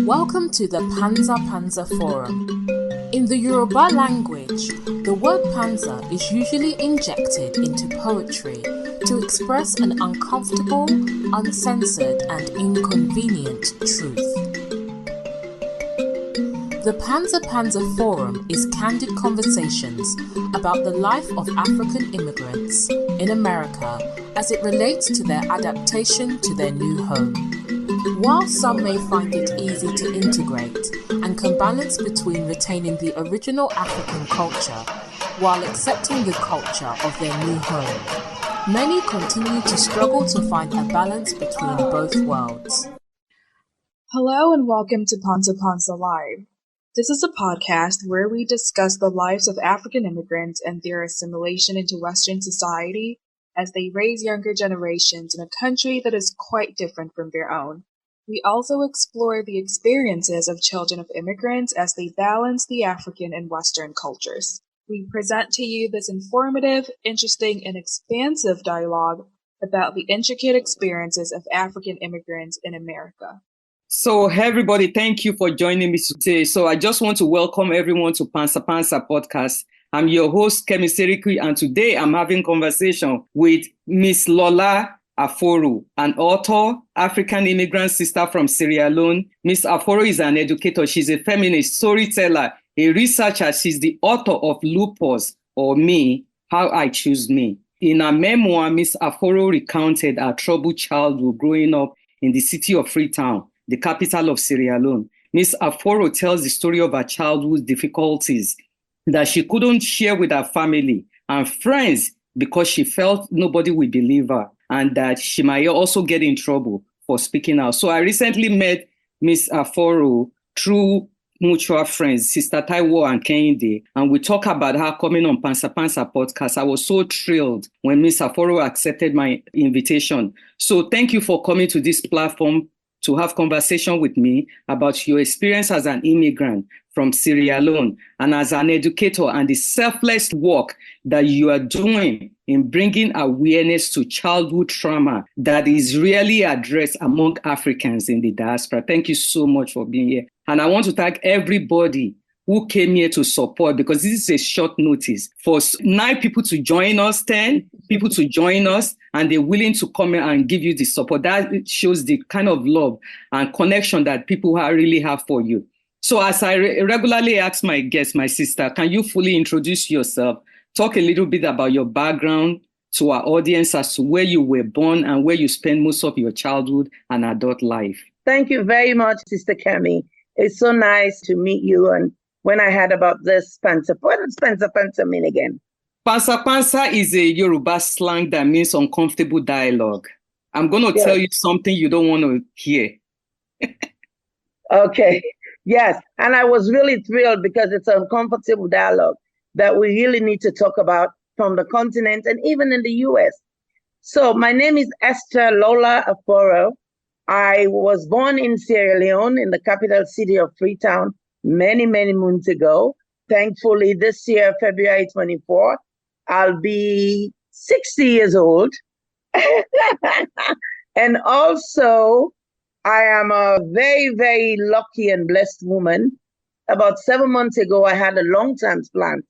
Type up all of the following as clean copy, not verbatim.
Welcome to the Panza Panza Forum. In the Yoruba language, the word panza is usually injected into poetry to express an uncomfortable, uncensored, and inconvenient truth. The Panza Panza Forum is candid conversations about the life of African immigrants in America as it relates to their adaptation to their new home. While some may find it easy to integrate and can balance between retaining the original African culture while accepting the culture of their new home, many continue to struggle to find a balance between both worlds. Hello and welcome to Panza Panza Live. This is a podcast where we discuss the lives of African immigrants and their assimilation into Western society as they raise younger generations in a country that is quite different from their own. We also explore the experiences of children of immigrants as they balance the African and Western cultures. We present to you this informative, interesting, and expansive dialogue about the intricate experiences of African immigrants in America. So, hey everybody, thank you for joining me today. So I just want to welcome everyone to Panza Panza podcast. I'm your host, Kemi Seriki, and today I'm having conversation with Miss Lola Aforo, an author, African immigrant sister from Sierra Leone. Miss Aforo is an educator. She's a feminist, storyteller, a researcher. She's the author of Lupus, or Me, How I Choose Me. In her memoir, Miss Aforo recounted her troubled childhood growing up in the city of Freetown, the capital of Sierra Leone. Miss Aforo tells the story of her childhood difficulties that she couldn't share with her family and friends because she felt nobody would believe her and that she might also get in trouble for speaking out. So I recently met Miss Aforo through mutual friends, Sister Taiwo and Kehinde, and we talk about her coming on Panza Panza podcast. I was so thrilled when Miss Aforo accepted my invitation. So thank you for coming to this platform to have conversation with me about your experience as an immigrant from Sierra Leone and as an educator and the selfless work that you are doing in bringing awareness to childhood trauma that is rarely addressed among Africans in the diaspora. Thank you so much for being here. And I want to thank everybody who came here to support, because this is a short notice for 9 people to join us, 10 people to join us, and they're willing to come in and give you the support. That shows the kind of love and connection that people really have for you. So as I regularly ask my guests, my sister, can you fully introduce yourself? Talk a little bit about your background to our audience as to where you were born and where you spent most of your childhood and adult life. Thank you very much, Sister Kemi. It's so nice to meet you. And when I heard about this Panza, what does Panza Panza mean again? Panza Panza is a Yoruba slang that means uncomfortable dialogue. I'm going to tell you something you don't want to hear. Okay. Yes. And I was really thrilled because it's an uncomfortable dialogue that we really need to talk about from the continent and even in the US. So my name is Esther Lola Aforo. I was born in Sierra Leone in the capital city of Freetown many, many moons ago. Thankfully, this year, February 24, I'll be 60 years old. And also, I am a very, very lucky and blessed woman. About 7 months ago, I had a lung transplant.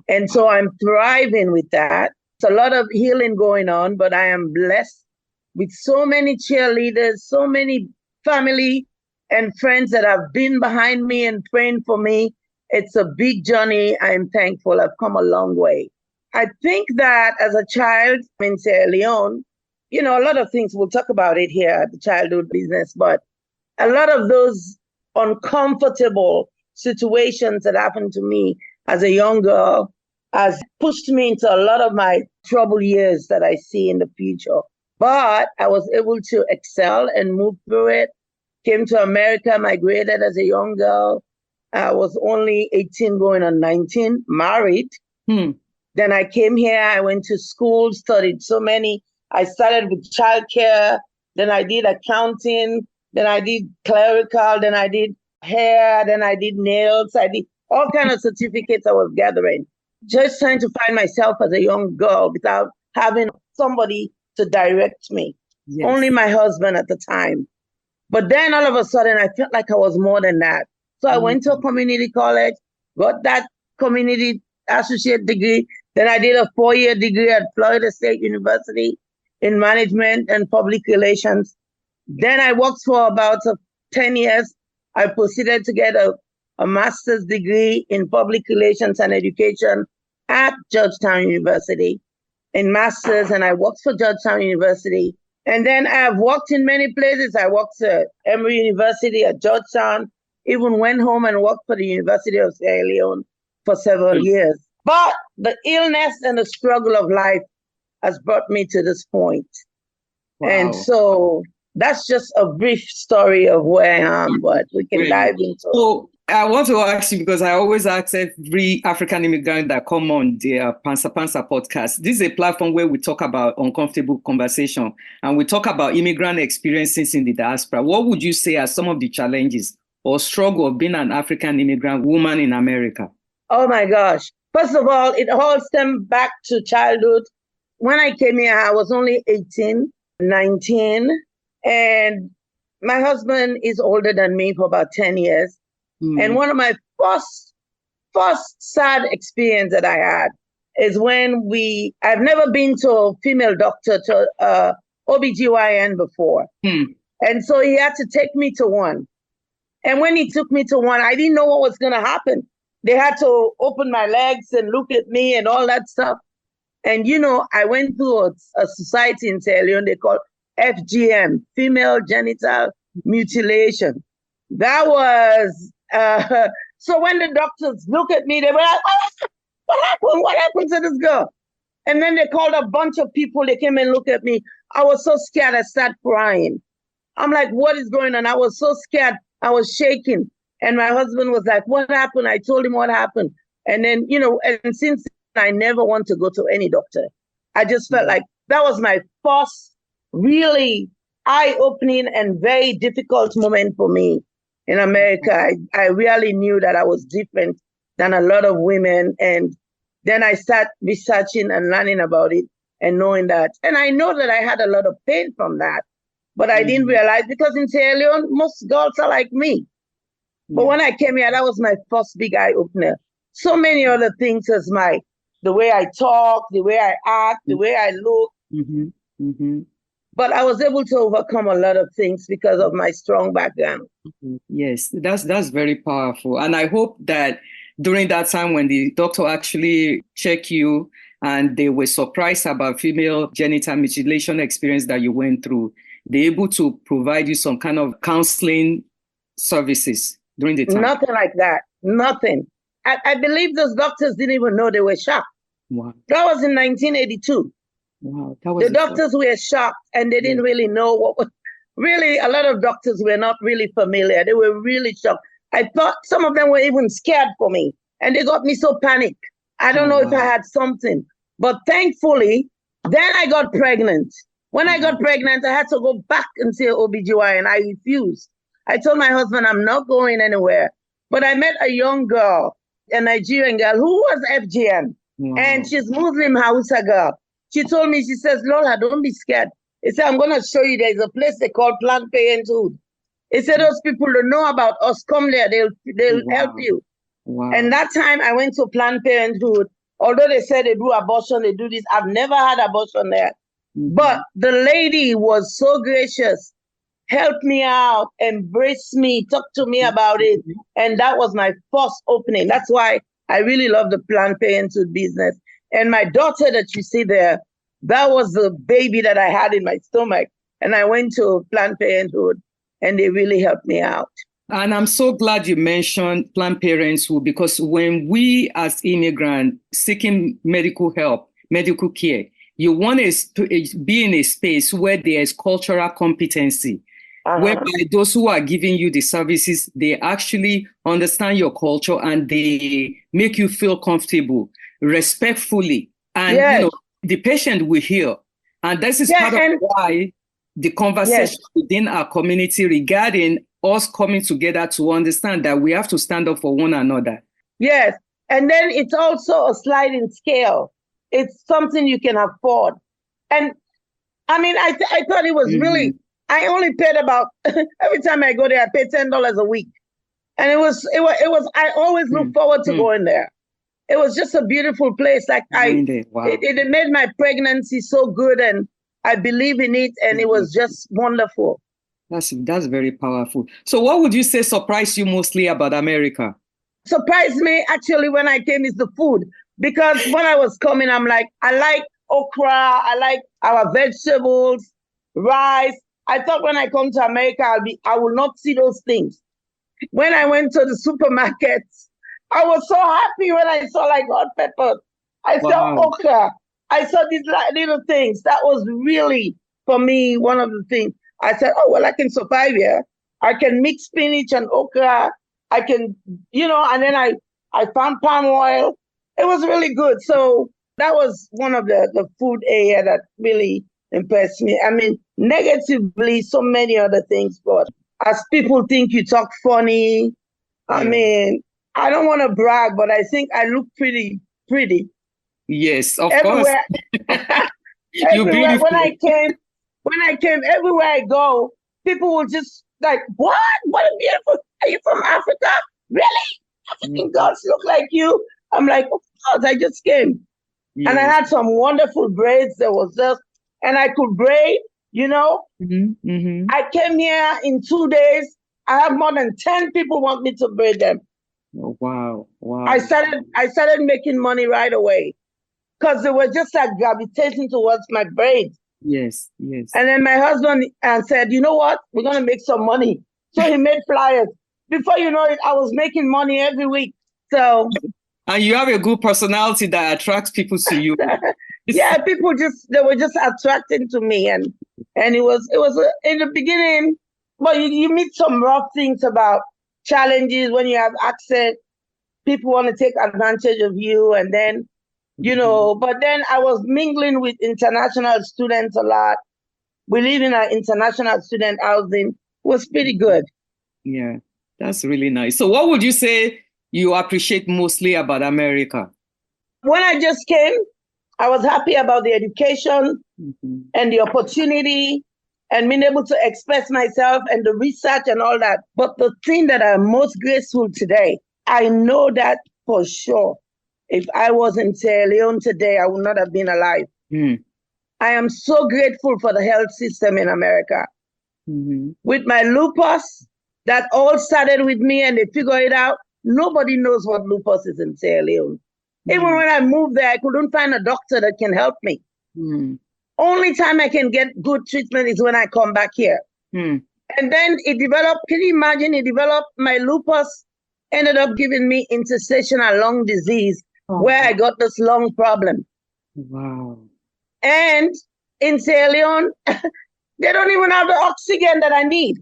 And so I'm thriving with that. It's a lot of healing going on, but I am blessed with so many cheerleaders, so many family and friends that have been behind me and praying for me. It's a big journey. I'm thankful. I've come a long way. I think that as a child in Sierra Leone, a lot of things, we'll talk about it here at the childhood business, but a lot of those uncomfortable situations that happened to me as a young girl has pushed me into a lot of my troubled years that I see in the future. But I was able to excel and move through it. Came to America, migrated as a young girl. I was only 18 going on 19, married. Then I came here, I went to school, studied I started with childcare, then I did accounting, then I did clerical, then I did hair, then I did nails, I did all kinds of certificates I was gathering. Just trying to find myself as a young girl without having somebody to direct me. Yes. Only my husband at the time. But then all of a sudden, I felt like I was more than that. So I went to a community college, got that community associate degree. Then I did a 4-year degree at Florida State University in management and public relations. Then I worked for about 10 years. I proceeded to get a master's degree in public relations and education at Georgetown University in master's, and I worked for Georgetown University. And then I've worked in many places. I worked at Emory University, at Georgetown, even went home and worked for the University of Sierra Leone for several years. But the illness and the struggle of life has brought me to this point. Wow. And so that's just a brief story of where I am, but we can dive into it. So I want to ask you, because I always ask every African immigrant that come on the Pansa podcast. This is a platform where we talk about uncomfortable conversation, and we talk about immigrant experiences in the diaspora. What would you say are some of the challenges or struggle of being an African immigrant woman in America? Oh my gosh. First of all, it all stemmed back to childhood. When I came here, I was only 18, 19, and my husband is older than me for about 10 years. And one of my first sad experience that I had is when I've never been to a female doctor, to OBGYN before. And so he had to take me to one. And when he took me to one, I didn't know what was going to happen. They had to open my legs and look at me and all that stuff. And, I went through a society in Sierra Leone they call FGM, female genital mutilation. That was... so when the doctors look at me, they were like, what happened? What happened to this girl? And then they called a bunch of people. They came and looked at me. I was so scared. I started crying. I'm like, what is going on? I was so scared. I was shaking. And my husband was like, what happened? I told him what happened. And then, and since then, I never want to go to any doctor. I just felt like that was my first really eye-opening and very difficult moment for me. In America, I really knew that I was different than a lot of women. And then I started researching and learning about it and knowing that. And I know that I had a lot of pain from that, but I didn't realize, because in Sierra Leone, most girls are like me. But when I came here, that was my first big eye-opener. So many other things as the way I talk, the way I act, the way I look. But I was able to overcome a lot of things because of my strong background. Yes, that's very powerful. And I hope that during that time when the doctor actually checked you and they were surprised about female genital mutilation experience that you went through, they're able to provide you some kind of counseling services during the time. Nothing like that. Nothing. I believe those doctors didn't even know they were shocked. Wow. That was in 1982. Wow, that was the doctors were shocked, and they didn't really know what was. Really, a lot of doctors were not really familiar. They were really shocked. I thought some of them were even scared for me, and they got me so panicked. I don't know if I had something, but thankfully, then I got pregnant. When I got pregnant, I had to go back and see OBGYN, and I refused. I told my husband, I'm not going anywhere. But I met a young girl, a Nigerian girl, who was FGM, and she's Muslim Hausa girl. She told me, she says, Lola, don't be scared. He said, I'm going to show you there's a place they call Planned Parenthood. He said, those people don't know about us. Come there, they'll help you. Wow. And that time I went to Planned Parenthood. Although they said they do abortion, they do this, I've never had abortion there. But the lady was so gracious, helped me out, embraced me, talked to me about it. And that was my first opening. That's why I really love the Planned Parenthood business. And my daughter that you see there, that was the baby that I had in my stomach. And I went to Planned Parenthood, and they really helped me out. And I'm so glad you mentioned Planned Parenthood, because when we as immigrants seeking medical help, medical care, you want to be in a space where there is cultural competency, whereby those who are giving you the services, they actually understand your culture and they make you feel comfortable, respectfully. And the patient will hear. And this is part of why the conversation within our community regarding us coming together to understand that we have to stand up for one another. Yes. And then it's also a sliding scale. It's something you can afford. And I mean, I thought it was really I only paid about, every time I go there, I pay $10 a week. And it was, I always look forward to going there. It was just a beautiful place. Like it made my pregnancy so good, and I believe in it, and it was just wonderful. That's very powerful. So what would you say surprised you mostly about America? Surprised me actually when I came is the food, because when I was coming, I'm like, I like okra, I like our vegetables, rice. I thought when I come to America, I will not see those things. When I went to the supermarkets, I was so happy when I saw like hot peppers. I saw okra. I saw these little things. That was really, for me, one of the things. I said, oh, well, I can survive here. I can mix spinach and okra. I can, and then I found palm oil. It was really good. So that was one of the food area that really impressed me. I mean, negatively, so many other things, but as people think you talk funny, I mean, I don't want to brag, but I think I look pretty. Yes, of everywhere. course. Everywhere. When I came, everywhere I go, people will just like, what a beautiful, are you from Africa? Really? African girls look like you? I'm like, of course, I just came. Yes. And I had some wonderful braids that was just, and I could braid, I came here in 2 days. I have more than 10 people want me to braid them. Oh, wow. I started making money right away because they were just like gravitating towards my braids. Yes. And then my husband said, you know what? We're going to make some money. So he made flyers. Before you know it, I was making money every week. So. And you have a good personality that attracts people to you. Yeah, people they were just attracted to me. And it was in the beginning, but you meet some rough things about challenges when you have accent. People want to take advantage of you. And then, but then I was mingling with international students a lot. We live in an international student housing. It was pretty good. Yeah, that's really nice. So what would you say you appreciate mostly about America? When I just came, I was happy about the education and the opportunity and being able to express myself and the research and all that. But the thing that I'm most grateful today, I know that for sure. If I was in Sierra Leone today, I would not have been alive. I am so grateful for the health system in America. With my lupus, that all started with me and they figured it out. Nobody knows what lupus is in Sierra Leone. Even when I moved there, I couldn't find a doctor that can help me. Only time I can get good treatment is when I come back here. And then it developed, can you imagine, my lupus ended up giving me interstitial lung disease, where I got this lung problem. Wow. And in Sierra Leone, they don't even have the oxygen that I need.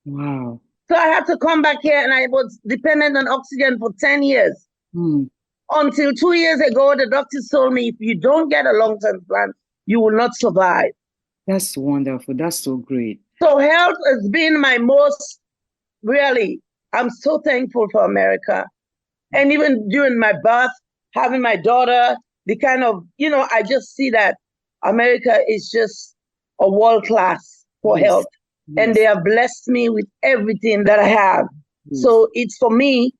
Wow. So I had to come back here, and I was dependent on oxygen for 10 years. Until 2 years ago, the doctors told me, if you don't get a lung transplant, you will not survive. That's wonderful. That's so great. So health has been my most, really, I'm so thankful for America. And even during my birth, having my daughter, the kind of, I just see that America is just a world class for health. And they have blessed me with everything that I have. So it's, for me,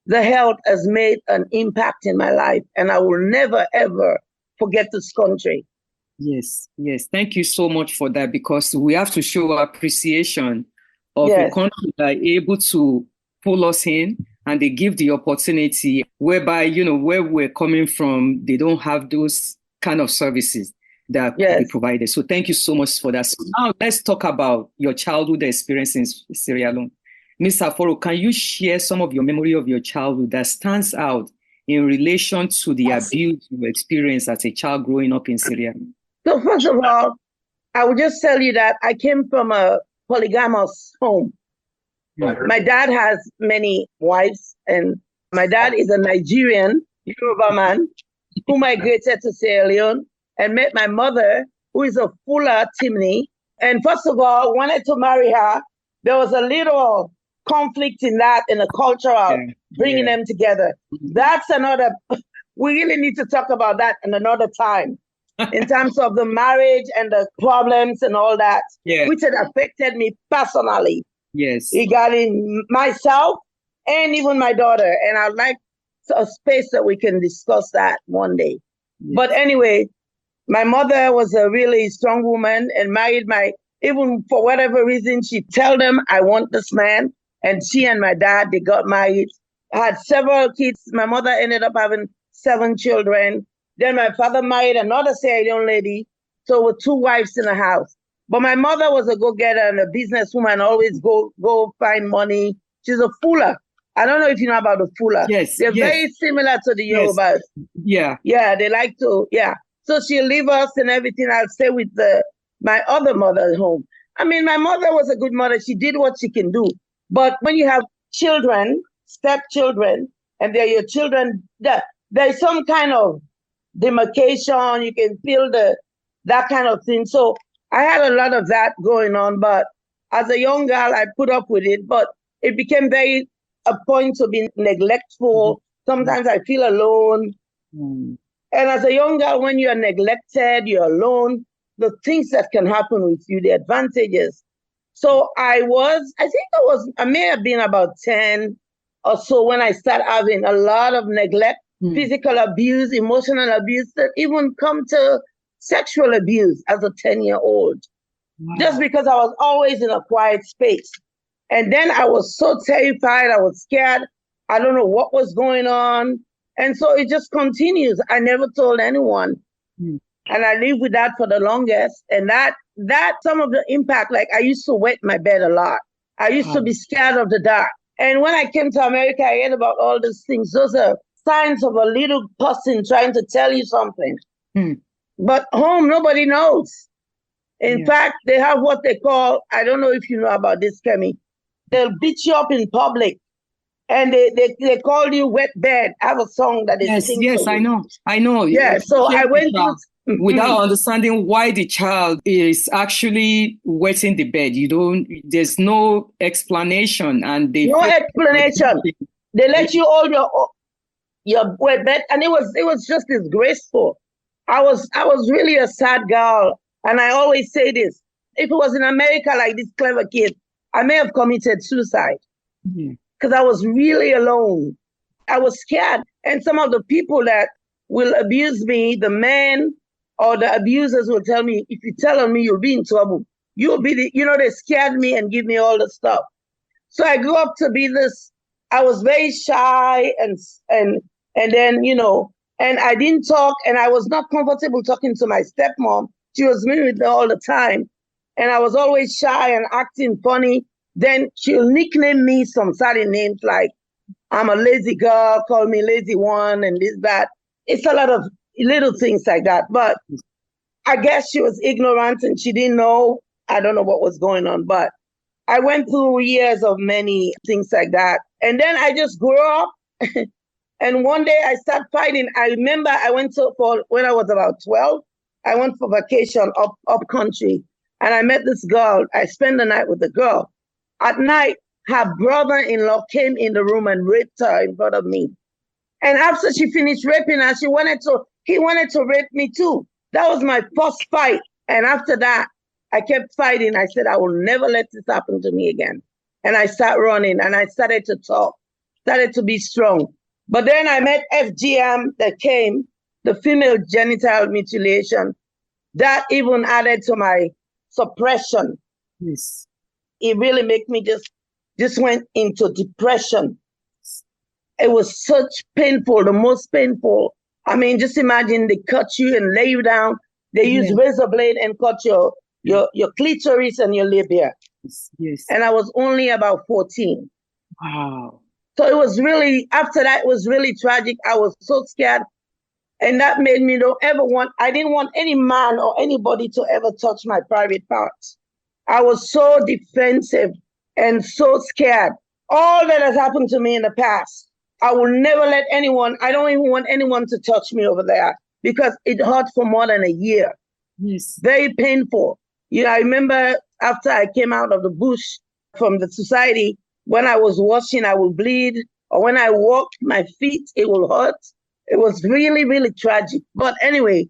the health has made an impact in my life. And I will never, ever forget this country. Yes. Thank you so much for that, because we have to show appreciation of a country that are able to pull us in, and they give the opportunity whereby, where we're coming from, they don't have those kind of services that they provided. So thank you so much for that. So now let's talk about your childhood experience in Sierra Leone. Ms. Aforo, can you share some of your memory of your childhood that stands out in relation to the abuse you experienced as a child growing up in Sierra Leone? So first of all, I will just tell you that I came from a polygamous home. My dad has many wives, and my dad is a Nigerian Yoruba man who migrated to Sierra Leone and met my mother, who is a Fula Timni. And first of all, wanted to marry her. There was a little conflict in that, in the culture of bringing them together. That's another, we really need to talk about that in another time. in terms of the marriage and the problems and all that, which had affected me personally. Yes. Regarding myself and even my daughter. And I'd like a space that we can discuss that one day. Yes. But anyway, my mother was a really strong woman and married even for whatever reason, she'd tell them, I want this man. And she and my dad, they got married. I had several kids. My mother ended up having 7 children. Then my father married another Sierra Leone lady. So with 2 wives in the house. But my mother was a go-getter and a businesswoman, always go find money. She's a fuller. I don't know if you know about the fuller. Yes. They're very similar to the Yorubas. Yeah. Yeah, they like to, So she'll leave us and everything. I'll stay with my other mother at home. I mean, my mother was a good mother. She did what she can do. But when you have children, stepchildren, and they're your children, there's some kind of demarcation. You can feel that kind of thing. So I had a lot of that going on, but as a young girl, I put up with it, but it became a point to be neglectful. Sometimes I feel alone. And as a young girl, when you're neglected, you're alone, the things that can happen with you, the advantages. So I may have been about 10 or so when I started having a lot of neglect, physical abuse, emotional abuse, that even come to sexual abuse as a 10-year-old. Wow. Just because I was always in a quiet space. And then I was so terrified, I was scared. I don't know what was going on. And so it just continues. I never told anyone. And I lived with that for the longest. And that some of the impact, like I used to wet my bed a lot. I used to be scared of the dark. And when I came to America, I heard about all these things. Those are signs of a little person trying to tell you something. But home, nobody knows. In fact, they have what they call, I don't know if you know about this, Kemi, they'll beat you up in public. And they call you wet bed. I have a song that is Yes, I know. Yeah, so I went through without understanding why the child is actually wetting the bed. There's no explanation, and no explanation. They let you hold your wet bed, and it was just disgraceful. I was really a sad girl, and I always say this: if it was in America like this clever kid, I may have committed suicide. Because I was really alone. I was scared. And some of the people that will abuse me, the men or the abusers will tell me, if you tell on me, you'll be in trouble. You'll be they scared me and give me all the stuff. So I grew up to be this, I was very shy and then, and I didn't talk and I was not comfortable talking to my stepmom. She was with me all the time. And I was always shy and acting funny. Then she'll nickname me some certain names like I'm a lazy girl, call me lazy one and this, that. It's a lot of little things like that. But I guess she was ignorant and she didn't know. I don't know what was going on. But I went through years of many things like that. And then I just grew up. And one day I started fighting. I remember I went when I was about 12, I went for vacation up country. And I met this girl. I spent the night with the girl. At night, her brother-in-law came in the room and raped her in front of me. And after she finished raping her, he wanted to rape me too. That was my first fight. And after that, I kept fighting. I said, I will never let this happen to me again. And I started running and I started to talk, started to be strong. But then I met FGM that came, the female genital mutilation. That even added to my suppression. Yes. It really made me just went into depression. It was such painful, the most painful. I mean, just imagine they cut you and lay you down. They use razor blade and cut your clitoris and your labia. Yes. And I was only about 14. Wow. So it was really, after that, it was really tragic. I was so scared. And that made me I didn't want any man or anybody to ever touch my private parts. I was so defensive and so scared. All that has happened to me in the past, I will never let anyone, I don't even want anyone to touch me over there because it hurt for more than a year. Yes. Very painful. I remember after I came out of the bush from the society, when I was washing, I would bleed. Or when I walked my feet, it will hurt. It was really, really tragic. But anyway,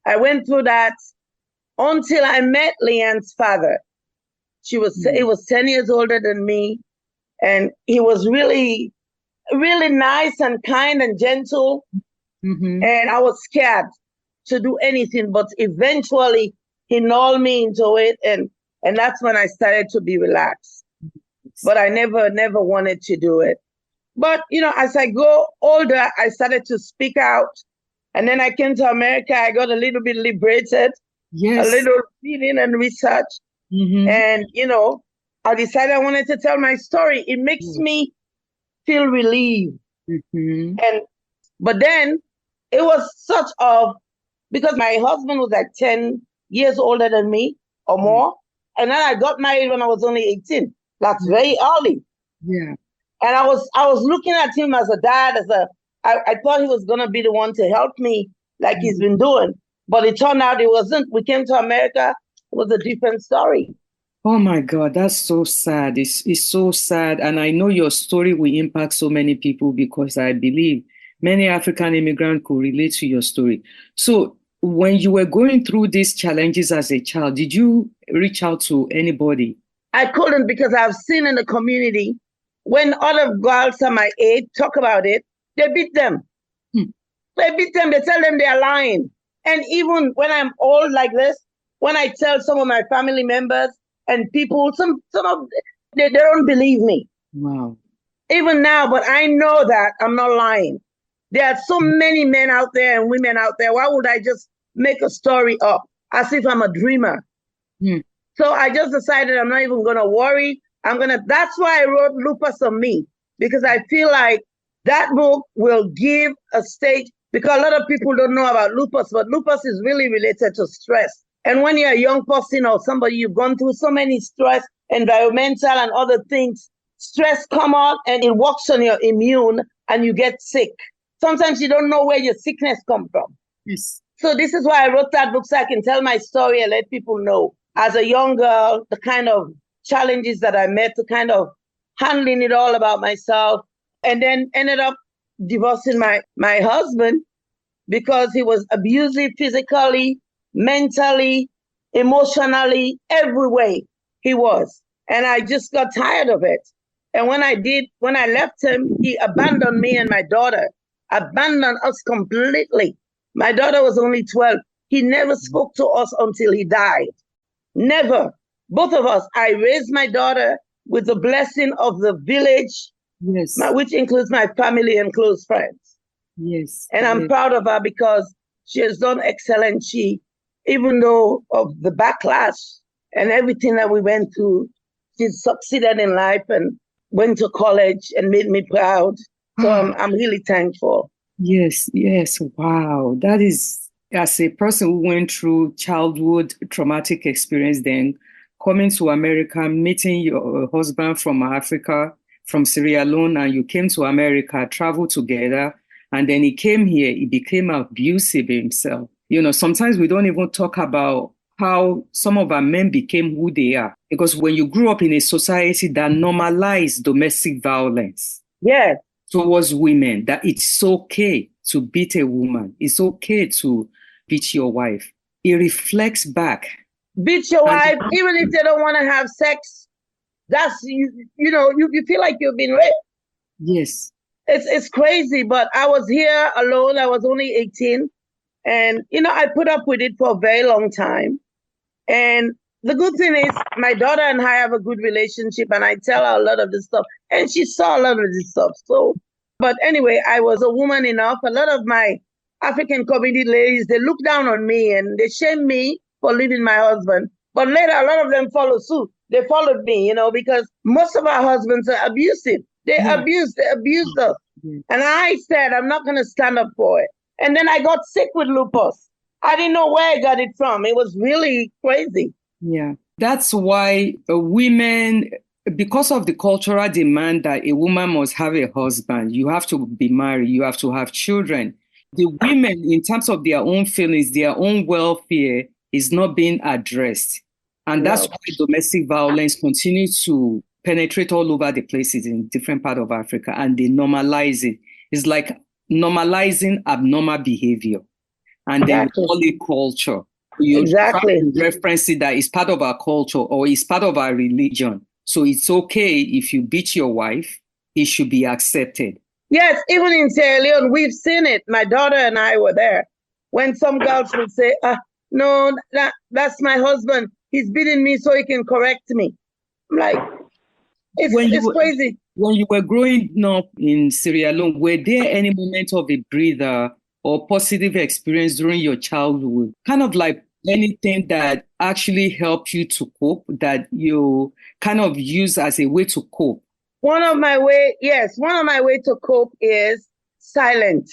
I went through that until I met Leanne's father. He was 10 years older than me, and he was really, really nice and kind and gentle. Mm-hmm. And I was scared to do anything, but eventually he lulled me into it, and that's when I started to be relaxed. But I never wanted to do it. But, as I go older, I started to speak out. And then I came to America. I got a little bit liberated, Yes. a little reading and research. Mm-hmm. And, I decided I wanted to tell my story. It makes me feel relieved. Mm-hmm. But then it was because my husband was like 10 years older than me or more. And then I got married when I was only 18. That's very early. Yeah. And I was looking at him as a dad, I thought he was going to be the one to help me like he's been doing. But it turned out it wasn't. We came to America. It was a different story. Oh my God, that's so sad. It's so sad. And I know your story will impact so many people because I believe many African immigrants could relate to your story. So when you were going through these challenges as a child, did you reach out to anybody? I couldn't, because I've seen in the community when other girls are my age talk about it, they beat them. They beat them. They tell them they are lying. And even when I'm old like this, when I tell some of my family members and people, some of they don't believe me. Wow. Even now, but I know that I'm not lying. There are so many men out there and women out there. Why would I just make a story up as if I'm a dreamer? So I just decided I'm not even going to worry. That's why I wrote Lupus on Me, because I feel like that book will give a stage, because a lot of people don't know about lupus, but lupus is really related to stress. And when you're a young person or somebody, you've gone through so many stress, environmental and other things, stress come out and it works on your immune and you get sick. Sometimes you don't know where your sickness comes from. Yes. So this is why I wrote that book, so I can tell my story and let people know, as a young girl, the kind of challenges that I met, the kind of handling it all about myself, and then ended up divorcing my husband because he was abusive physically, mentally, emotionally, every way he was. And I just got tired of it. And when I left him, he abandoned me and my daughter, abandoned us completely. My daughter was only 12. He never spoke to us until he died. Never. Both of us. I raised my daughter with the blessing of the village, yes, which includes my family and close friends. Yes. And I'm proud of her because she has done excellent. Even though of the backlash and everything that we went through, she succeeded in life and went to college and made me proud. So I'm really thankful. Yes. Wow. That is, as a person who went through childhood traumatic experience, then coming to America, meeting your husband from Africa, from Sierra Leone, and you came to America, traveled together, and then he came here, he became abusive himself. Sometimes we don't even talk about how some of our men became who they are. Because when you grew up in a society that normalized domestic violence, yes, towards women, that it's okay to beat a woman, it's okay to beat your wife, it reflects back. Beat your wife, even if they don't want to have sex. That's, you feel like you've been raped. Yes. It's crazy, but I was here alone. I was only 18. And, I put up with it for a very long time. And the good thing is my daughter and I have a good relationship, and I tell her a lot of this stuff. And she saw a lot of this stuff. So, but anyway, I was a woman enough. A lot of my African community ladies, they look down on me and they shame me for leaving my husband. But later, a lot of them follow suit. They followed me, because most of our husbands are abusive. They abused us. And I said, I'm not going to stand up for it. And then I got sick with lupus. I didn't know where I got it from. It was really crazy. Yeah. That's why women, because of the cultural demand that a woman must have a husband, you have to be married, you have to have children. The women, in terms of their own feelings, their own welfare, is not being addressed. And that's why domestic violence continues to penetrate all over the places in different parts of Africa, and they normalize it. It's like normalizing abnormal behavior. and then you call it culture. You try to reference it that it's part of our culture or it's part of our religion. So it's okay if you beat your wife, it should be accepted. Yes, even in Sierra Leone, we've seen it. My daughter and I were there. When some girls would say, no, that's my husband. He's beating me so he can correct me. I'm like, it's crazy. When you were growing up in Sierra Leone, were there any moment of a breather or positive experience during your childhood? Kind of like anything that actually helped you to cope, that you kind of use as a way to cope? One of my way to cope is silent.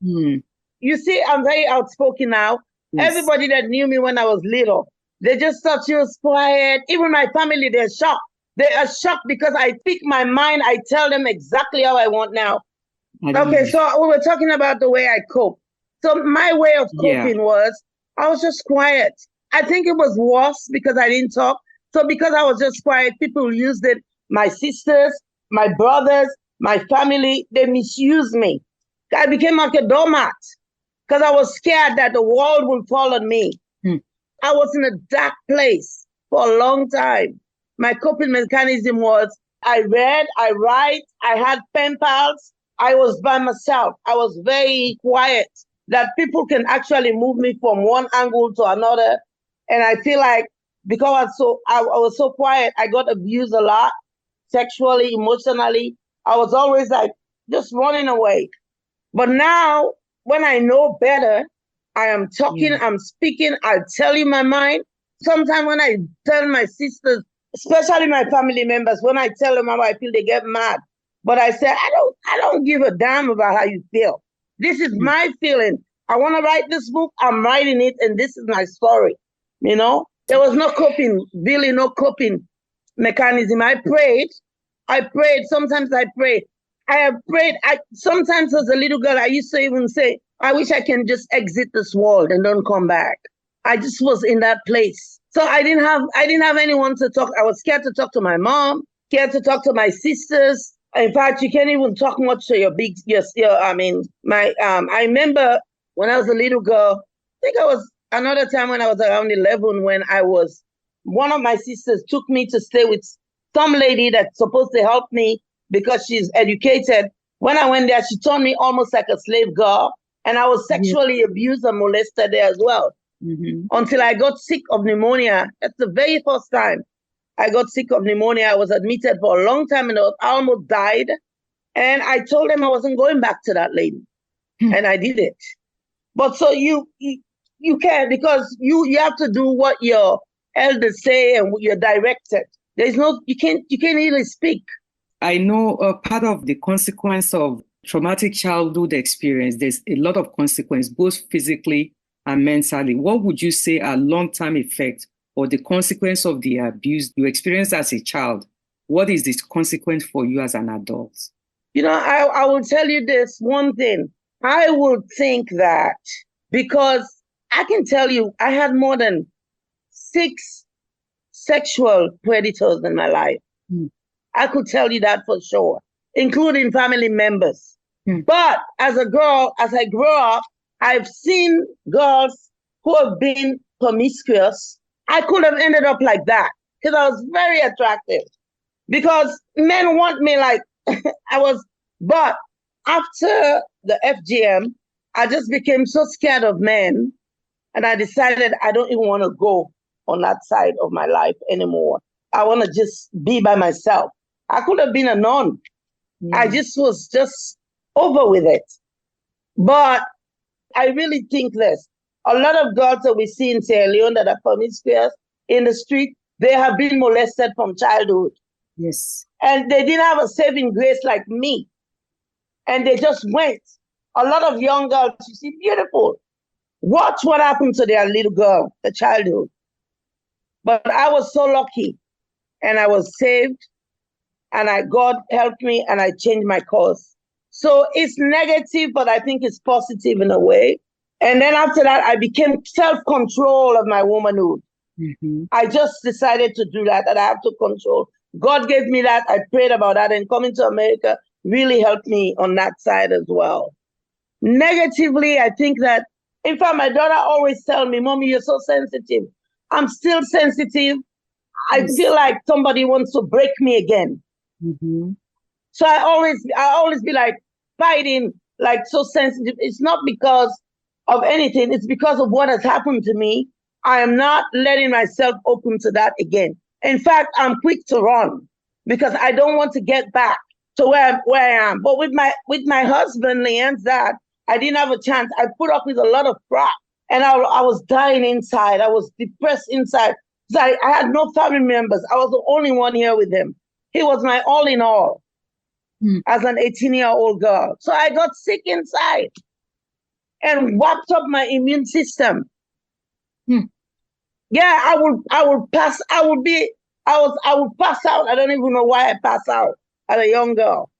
You see, I'm very outspoken now. Yes. Everybody that knew me when I was little, they just thought she was quiet. Even my family, they're shocked. They are shocked because I speak my mind. I tell them exactly how I want now. Okay, so we were talking about the way I cope. So my way of coping was, I was just quiet. I think it was worse because I didn't talk. So because I was just quiet, people used it. My sisters, my brothers, my family, they misused me. I became like a doormat because I was scared that the world would fall on me. I was in a dark place for a long time. My coping mechanism was I read, I write, I had pen pals. I was by myself. I was very quiet, that people can actually move me from one angle to another. And I feel like because I was so quiet, I got abused a lot, sexually, emotionally. I was always like just running away. But now, when I know better, I am talking, I'm speaking, I tell you my mind. Sometimes when I tell my sisters, especially my family members, when I tell them how I feel, they get mad. But I said, I don't give a damn about how you feel. This is my feeling. I want to write this book. I'm writing it, and this is my story. You know, there was no coping, really no coping mechanism. I prayed. Sometimes I prayed. I have prayed. Sometimes as a little girl, I used to even say, I wish I can just exit this world and don't come back. I just was in that place. So I didn't have anyone to talk. I was scared to talk to my mom, scared to talk to my sisters. In fact, you can't even talk much to I remember when I was a little girl, I think I was another time when I was around 11, when one of my sisters took me to stay with some lady that's supposed to help me because she's educated. When I went there, she turned me almost like a slave girl. And I was sexually abused and molested there as well. Until I got sick of pneumonia. That's the very first time I got sick of pneumonia. I was admitted for a long time and I almost died. And I told them I wasn't going back to that lady. And I did it. But so you can't, because you have to do what your elders say and you're directed. You can't really speak. I know part of the consequence of traumatic childhood experience, there's a lot of consequence, both physically and mentally. What would you say are long-term effects or the consequence of the abuse you experienced as a child? What is the consequence for you as an adult? You know, I will tell you this one thing. I would think that because I can tell you, I had more than 6 sexual predators in my life. I could tell you that for sure, including family members. But as a girl, as I grew up, I've seen girls who have been promiscuous. I could have ended up like that because I was very attractive. Because men want me like I was. But after the FGM, I just became so scared of men. And I decided I don't even want to go on that side of my life anymore. I want to just be by myself. I could have been a nun. I just was over with it. But I really think this. A lot of girls that we see in Sierra Leone that are promiscuous in the street, they have been molested from childhood. Yes. And they didn't have a saving grace like me. And they just went. A lot of young girls, you see, beautiful. Watch what happened to their little girl, the childhood. But I was so lucky. And I was saved. And God helped me and I changed my course. So it's negative, but I think it's positive in a way. And then after that, I became self-control of my womanhood. I just decided to do that I have to control. God gave me that. I prayed about that. And coming to America really helped me on that side as well. Negatively, I think that In fact, my daughter always tells me, Mommy, you're so sensitive. I'm still sensitive. I feel like somebody wants to break me again. Mm-hmm. So I always be like fighting, like so sensitive. It's not because of anything. It's because of what has happened to me. I am not letting myself open to that again. In fact, I'm quick to run because I don't want to get back to where I am. But with my husband, Leanne's dad, I didn't have a chance. I put up with a lot of crap, and I was dying inside. I was depressed inside. I had no family members. I was the only one here with him. He was my all in all as an 18-year-old girl. So I got sick inside and whacked up my immune system. Yeah, I would pass. I would pass out. I don't even know why I pass out as a young girl.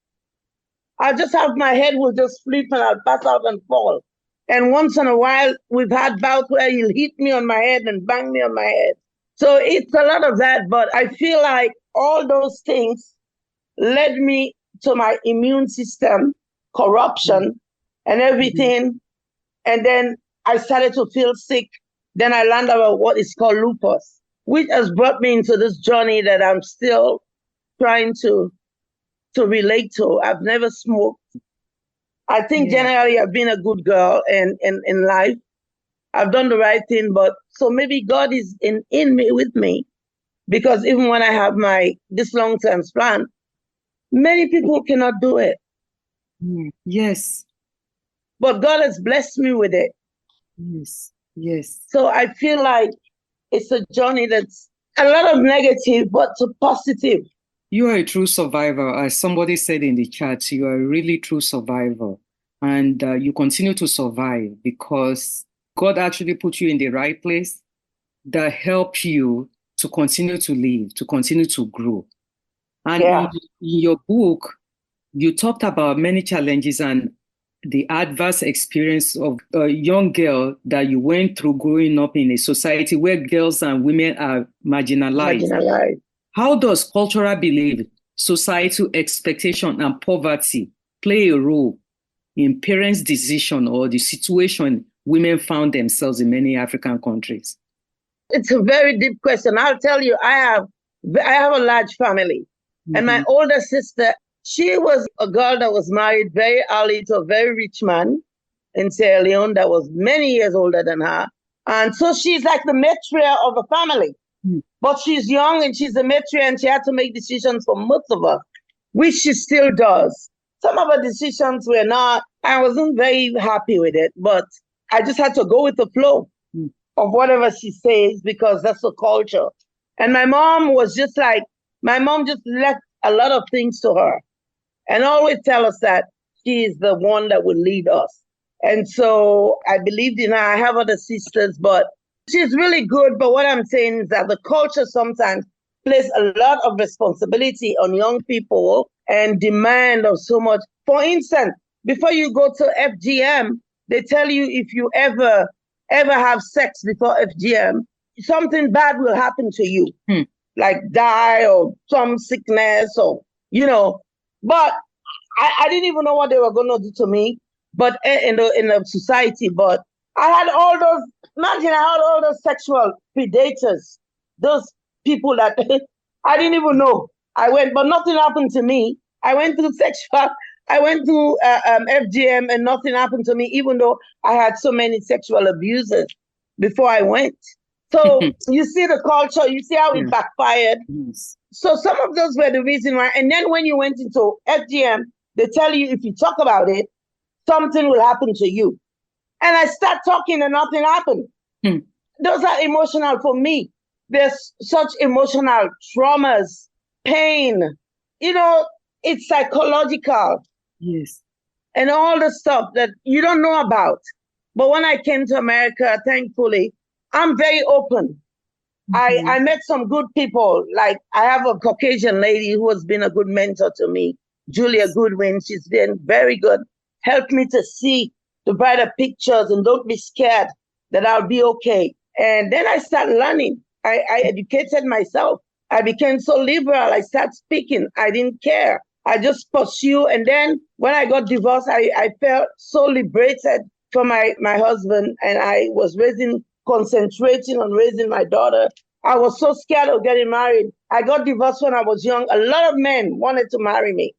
I just have my head will just flip and I'll pass out and fall. And once in a while, we've had bouts where he'll hit me on my head and bang me on my head. So it's a lot of that, but I feel like all those things led me to my immune system, corruption, and everything. And then I started to feel sick. Then I learned about what is called lupus, which has brought me into this journey that I'm still trying to relate to. I've never smoked. I think generally I've been a good girl in life. I've done the right thing, but so maybe God is in me with me, because even when I have this lung transplant, many people cannot do it. Yes. But God has blessed me with it. Yes. So I feel like it's a journey that's a lot of negative, but to positive. You are a true survivor. As somebody said in the chat, you are a really true survivor. And you continue to survive because God actually put you in the right place that helped you to continue to live, to continue to grow. And in your book, you talked about many challenges and the adverse experience of a young girl that you went through growing up in a society where girls and women are marginalized. How does cultural belief, societal expectation, and poverty play a role in parents' decision or the situation women found themselves in many African countries? It's a very deep question. I'll tell you, I have a large family. And my older sister, she was a girl that was married very early to a very rich man in Sierra Leone that was many years older than her. And so she's like the matriarch of the family. But she's young and she's a matriarch and she had to make decisions for most of us, which she still does. Some of her decisions were not, I wasn't very happy with it, but I just had to go with the flow of whatever she says because that's the culture. And my mom was just like, my mom just left a lot of things to her and always tell us that she is the one that will lead us. And so I believed in her. I have other sisters, but she's really good. But what I'm saying is that the culture sometimes places a lot of responsibility on young people and demand of so much. For instance, before you go to FGM, they tell you if you ever have sex before FGM, something bad will happen to you, like die or some sickness or, but I didn't even know what they were going to do to me, but in the society, but I had all those sexual predators, those people that I didn't even know. But nothing happened to me. I went through FGM and nothing happened to me, even though I had so many sexual abuses before I went. So you see the culture, you see how it backfired. So some of those were the reason why. And then when you went into FGM, they tell you if you talk about it, something will happen to you. And I start talking and nothing happened. Those are emotional for me. There's such emotional traumas, pain. It's psychological. Yes. And all the stuff that you don't know about. But when I came to America, thankfully, I'm very open. I met some good people. Like I have a Caucasian lady who has been a good mentor to me, Julia Goodwin. She's been very good. Helped me to see the brighter pictures and don't be scared that I'll be okay. And then I started learning. I educated myself. I became so liberal. I started speaking. I didn't care. I just pursued. And then when I got divorced, I felt so liberated for my husband, and I was concentrating on raising my daughter. I was so scared of getting married. I got divorced when I was young. A lot of men wanted to marry me.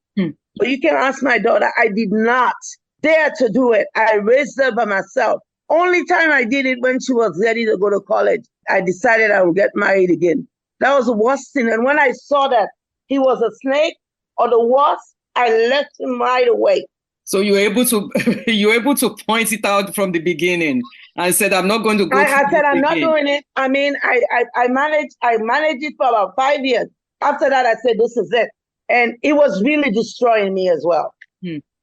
But you can ask my daughter, I did not dare to do it. I raised her by myself. Only time I did it when she was ready to go to college. I decided I would get married again. That was the worst thing. And when I saw that he was a snake or the worst, I left him right away. So you were able to point it out from the beginning and said, I'm not going to go. I said, I'm not doing it. I mean, I managed it for about 5 years. After that, I said, this is it. And it was really destroying me as well.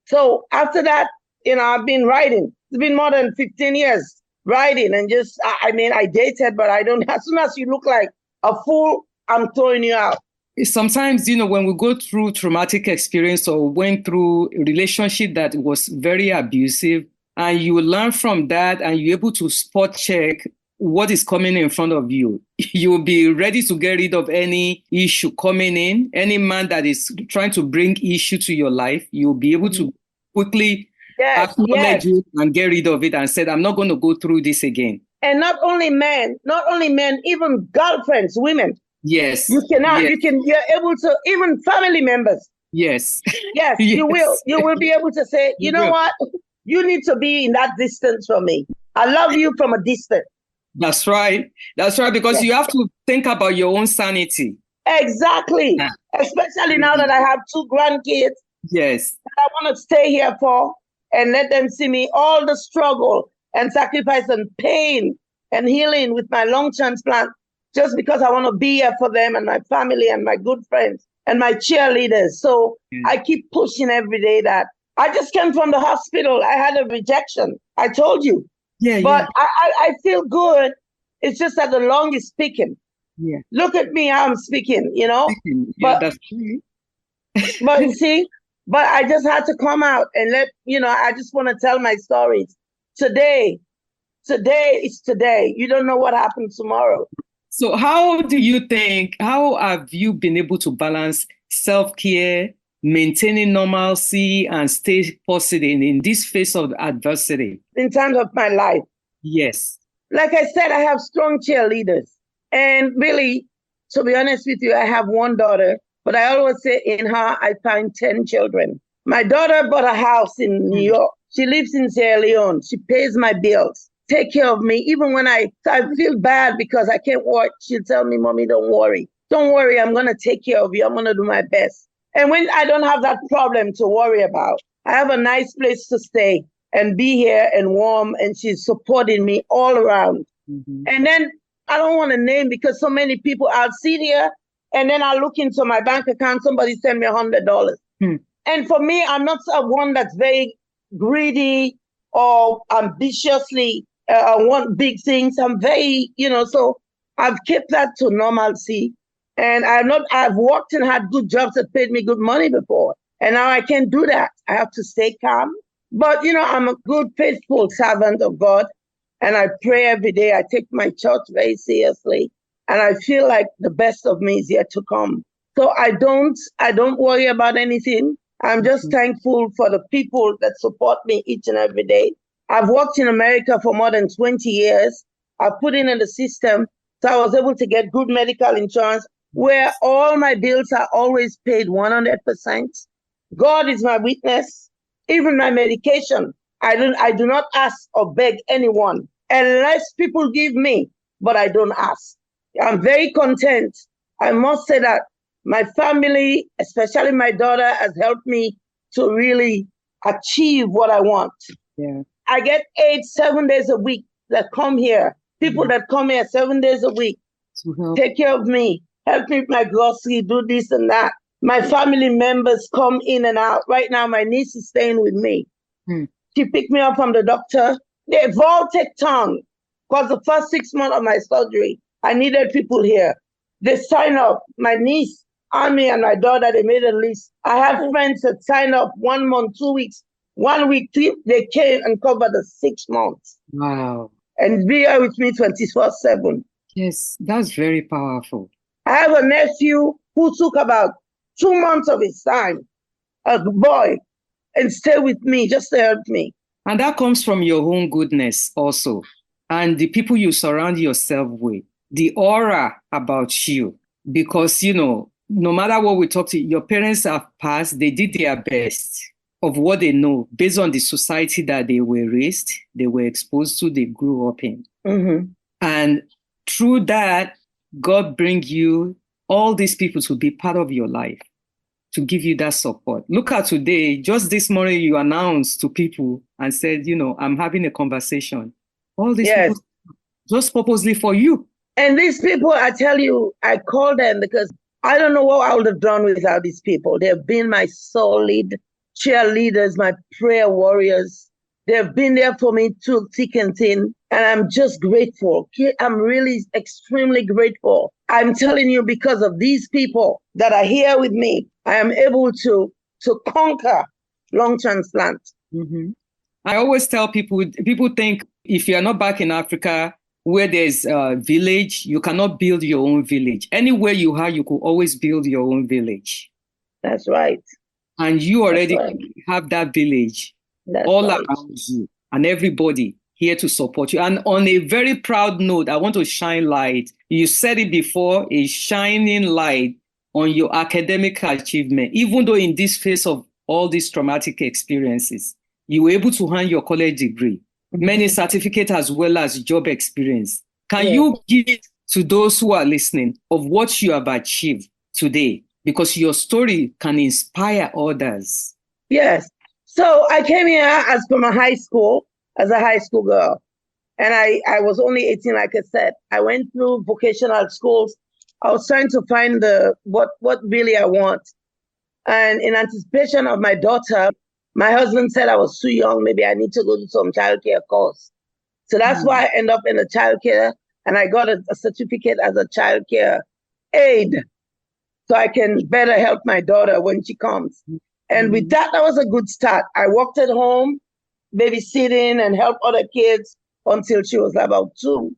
So after that, I've been writing. It's been more than 15 years writing and just, I dated, but I don't, as soon as you look like a fool, I'm throwing you out. Sometimes, when we go through traumatic experience or went through a relationship that was very abusive, and you learn from that and you're able to spot check what is coming in front of you, you'll be ready to get rid of any issue coming in. Any man that is trying to bring issue to your life, you'll be able to quickly acknowledge it and get rid of it and say, I'm not going to go through this again. And not only men, even girlfriends, women. Yes. You're able to, even family members. Yes. Yes, you will. You will be able to say, you know what? You need to be in that distance from me. I love you from a distance. That's right. Because you have to think about your own sanity. Exactly. Yeah. Especially now that I have 2 grandkids. Yes. That I want to stay here for and let them see me all the struggle and sacrifice and pain and healing with my lung transplant, just because I want to be here for them and my family and my good friends and my cheerleaders. So I keep pushing every day that I just came from the hospital. I had a rejection. I told you. But I feel good. It's just that the lung is speaking. Yeah. Look at me how I'm speaking, But you see, but I just had to come out and I just want to tell my stories. Today is today. You don't know what happens tomorrow. So how have you been able to balance self-care, maintaining normalcy, and stay positive in this phase of adversity? In terms of my life? Yes. Like I said, I have strong cheerleaders. And really, to be honest with you, I have 1 daughter, but I always say in her, I find 10 children. My daughter bought a house in New York. She lives in Sierra Leone. She pays my bills, take care of me. Even when I feel bad because I can't work, she'll tell me, Mommy, don't worry. Don't worry, I'm going to take care of you. I'm going to do my best. And when I don't have that problem to worry about, I have a nice place to stay and be here and warm, and she's supporting me all around. And then I don't want to name because so many people, I'll sit here and then I'll look into my bank account, somebody send me $100. And for me, I'm not one that's very greedy or ambitiously want big things. I'm very, so I've kept that to normalcy. And I've worked and had good jobs that paid me good money before. And now I can't do that. I have to stay calm. But, I'm a good, faithful servant of God. And I pray every day. I take my church very seriously. And I feel like the best of me is yet to come. So I don't worry about anything. I'm just thankful for the people that support me each and every day. I've worked in America for more than 20 years. I put in the system. So I was able to get good medical insurance where all my bills are always paid 100%. God is my witness. Even my medication, I do not ask or beg anyone unless people give me, but I don't ask. I'm very content. I must say that my family, especially my daughter, has helped me to really achieve what I want. Yeah. I get 7 days a week that come here. People that come here 7 days a week, take care of me, help me with my grocery, do this and that. My family members come in and out. Right now, my niece is staying with me. She picked me up from the doctor. They've all taken tongue because the first 6 months of my surgery, I needed people here. They signed up. My niece, Ami, and my daughter, they made a list. I have friends that signed up 1 month, 2 weeks, 1 week trip. They came and covered the 6 months. Wow. And be here with me 24/7. Yes, that's very powerful. I have a nephew who took about 2 months of his time, a boy, and stay with me just to help me. And that comes from your own goodness also. And the people you surround yourself with, the aura about you. Because, no matter what we talk to, your parents have passed, they did their best of what they know based on the society that they were raised, they were exposed to, they grew up in. Mm-hmm. And through that, God bring you all these people to be part of your life, to give you that support. Look at today, just this morning, you announced to people and said, I'm having a conversation. All these people, just purposely for you. And these people, I tell you, I call them because I don't know what I would have done without these people. They've been my solid cheerleaders, my prayer warriors. They've been there for me through thick and thin. And I'm just grateful. I'm really extremely grateful. I'm telling you, because of these people that are here with me, I am able to conquer lung transplant. Mm-hmm. I always tell people think if you're not back in Africa, where there's a village, you cannot build your own village. Anywhere you are, you could always build your own village. That's right. And you already have that village around you and everybody here to support you. And on a very proud note, I want to shine light. You said it before, a shining light on your academic achievement. Even though in this phase of all these traumatic experiences, you were able to earn your college degree, many certificates as well as job experience. Can you give to those who are listening of what you have achieved today? Because your story can inspire others. Yes. So I came here as a high school girl. And I was only 18, like I said. I went through vocational schools. I was trying to find what really I want. And in anticipation of my daughter, my husband said I was too young. Maybe I need to go to some childcare course. So that's why I ended up in a childcare, and I got a certificate as a childcare aide, so I can better help my daughter when she comes. And with that was a good start. I worked at home, babysitting and help other kids until she was about 2.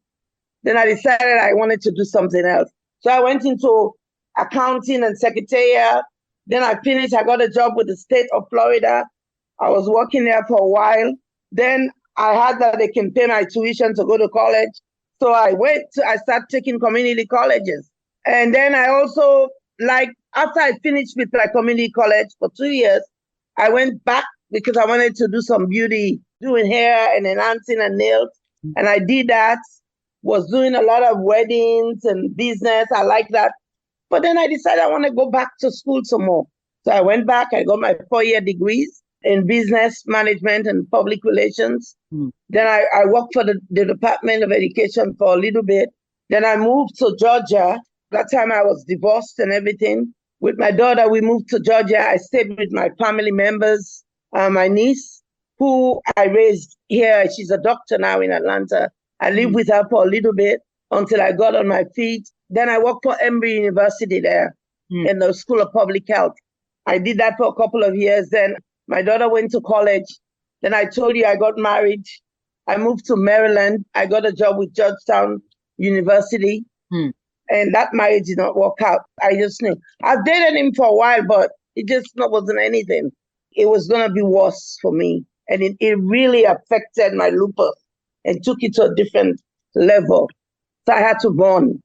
Then I decided I wanted to do something else. So I went into accounting and secretariat. Then I finished, I got a job with the state of Florida. I was working there for a while. Then I heard that they can pay my tuition to go to college. So I started taking community colleges. And then I also, after I finished with my community college for 2 years, I went back because I wanted to do some beauty, doing hair and enhancing and nails. And I did that, was doing a lot of weddings and business. I like that. But then I decided I want to go back to school some more. So I went back, I got my 4-year degrees in business management and public relations. Then I worked for the Department of Education for a little bit. Then I moved to Georgia. That time I was divorced and everything. With my daughter, we moved to Georgia. I stayed with my family members, my niece, who I raised here. She's a doctor now in Atlanta. I lived with her for a little bit until I got on my feet. Then I worked for Emory University there in the School of Public Health. I did that for a couple of years. Then my daughter went to college. Then I told you I got married. I moved to Maryland. I got a job with Georgetown University. And that marriage did not work out. I just knew. I've dated him for a while, but it just wasn't anything. It was going to be worse for me. And it really affected my lupus and took it to a different level. So I had to run.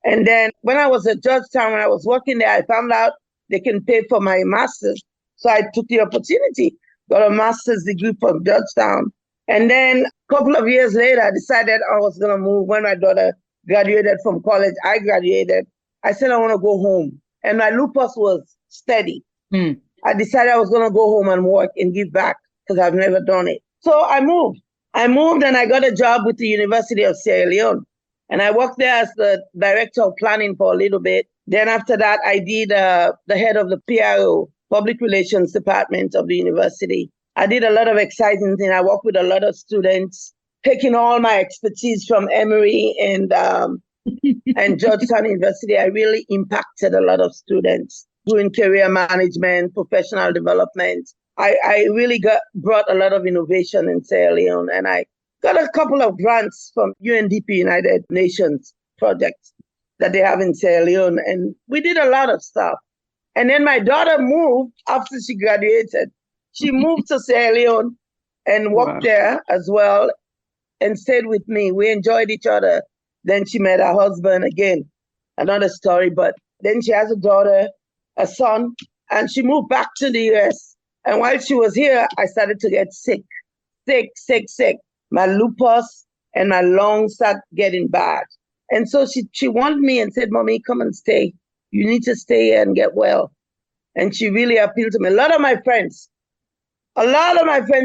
And then when I was at Georgetown, when I was working there, I found out they can pay for my master's. So I took the opportunity, got a master's degree from Georgetown. And then a couple of years later, I decided I was going to move. When my daughter graduated from college, I graduated. I said I want to go home. And my lupus was steady. I decided I was going to go home and work and give back because I've never done it. So I moved. And I got a job with the University of Sierra Leone. And I worked there as the director of planning for a little bit. Then after that, I did the head of the PRO, Public Relations Department of the university. I did a lot of exciting things. I worked with a lot of students, taking all my expertise from Emory and Georgetown University. I really impacted a lot of students doing career management, professional development. I really brought a lot of innovation in Sierra Leone, and I got a couple of grants from UNDP, United Nations projects that they have in Sierra Leone, and we did a lot of stuff. And then my daughter moved after she graduated. She moved to Sierra Leone, and worked there as well and stayed with me. We enjoyed each other. Then she met her husband again. Another story, but then she has a daughter, a son, and she moved back to the US. And while she was here, I started to get sick. My lupus and my lungs started getting bad. And so she wanted me and said, Mommy, come and stay. You need to stay here and get well. And she really appealed to me. A lot of my friends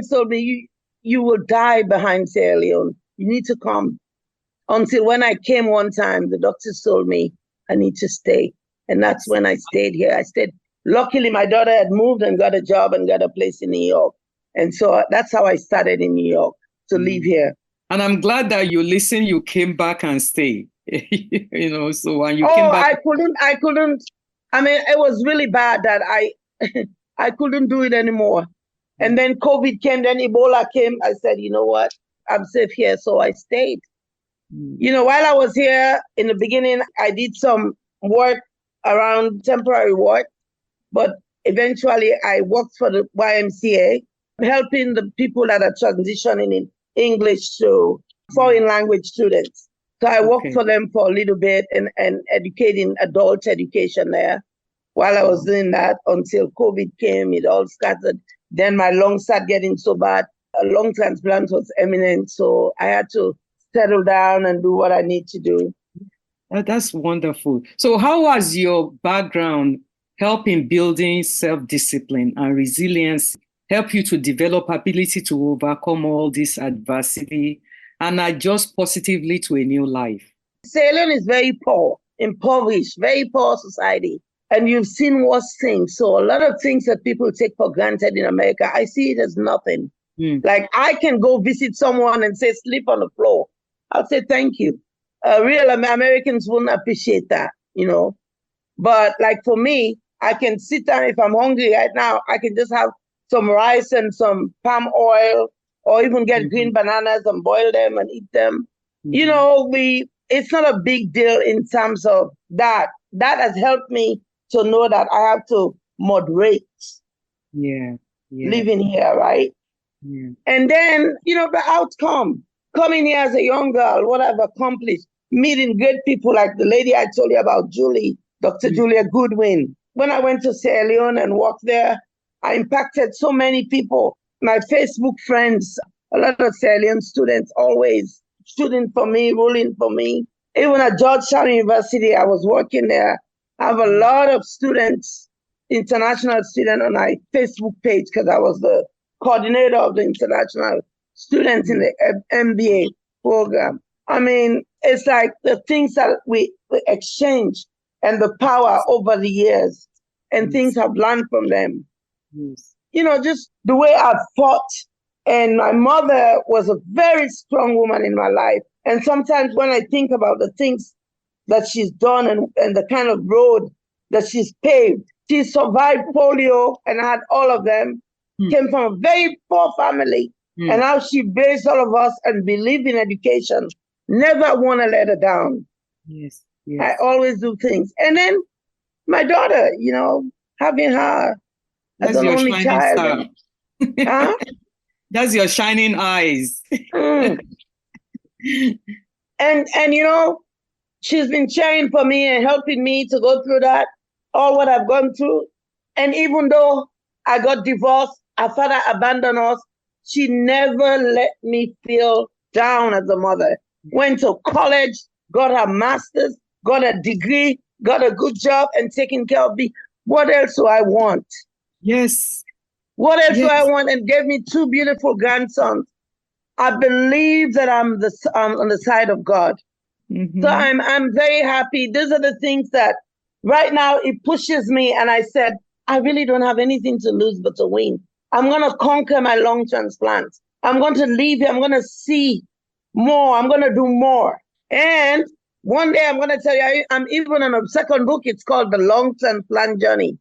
told me, you will die behind Sierra Leone. You need to come. Until when I came one time, the doctors told me I need to stay. And that's when I stayed here. I stayed. Luckily, my daughter had moved and got a job and got a place in New York. And so that's how I started in New York to live here. And I'm glad that you listened, you came back and stayed. So when you came back. I couldn't. I mean, it was really bad that I couldn't do it anymore. And then COVID came, then Ebola came. I said, you know what? I'm safe here. So I stayed. While I was here in the beginning, I did some work around temporary work, but eventually I worked for the YMCA, helping the people that are transitioning in English to foreign language students. So I worked for them for a little bit and educating adult education there. While I was doing that, until COVID came, it all scattered. Then my lungs started getting so bad. A lung transplant was imminent, so I had to settle down and do what I need to do. That's wonderful. So how was your background helping building self-discipline and resilience, help you to develop ability to overcome all this adversity and adjust positively to a new life? Sierra Leone is very poor, impoverished, very poor society. And you've seen worse things. So a lot of things that people take for granted in America, I see it as nothing. Like I can go visit someone and say, sleep on the floor. I'll say, thank you. Real Americans wouldn't appreciate that, But like for me, I can sit down if I'm hungry right now, I can just have some rice and some palm oil or even get green bananas and boil them and eat them. It's not a big deal in terms of that. That has helped me to know that I have to moderate living here, right? Yeah. And then, the outcome, coming here as a young girl, what I've accomplished, meeting great people like the lady I told you about, Dr. Julia Goodwin. When I went to Sierra Leone and worked there, I impacted so many people. My Facebook friends, a lot of Sierra Leone students always shooting for me, rooting for me. Even at Georgetown University, I was working there. I have a lot of students, international students on my Facebook page because I was the coordinator of the international students in the MBA program. I mean, it's like the things that we exchange and the power over the years and things I've learned from them. Just the way I've fought. And my mother was a very strong woman in my life. And sometimes when I think about the things that she's done and the kind of road that she's paved, she survived polio and had all of them, came from a very poor family. And now she raised all of us and believed in education. Never want to let her down. Yes. I always do things. And then my daughter, having her as an only child. That's your shining eyes. And she's been cheering for me and helping me to go through that, all what I've gone through. And even though I got divorced, our father abandoned us, she never let me feel down as a mother. Went to college, got her master's, got a degree, got a good job, and taking care of me. What else do I want? Yes. What else do I want? And gave me 2 beautiful grandsons. I believe that I'm on the side of God. So I'm very happy. These are the things that right now it pushes me. And I said, I really don't have anything to lose but to win. I'm going to conquer my lung transplant. I'm going to leave here. I'm going to see more. I'm going to do more. And one day I'm going to tell you, I'm even on a second book. It's called The Lung Transplant Journey.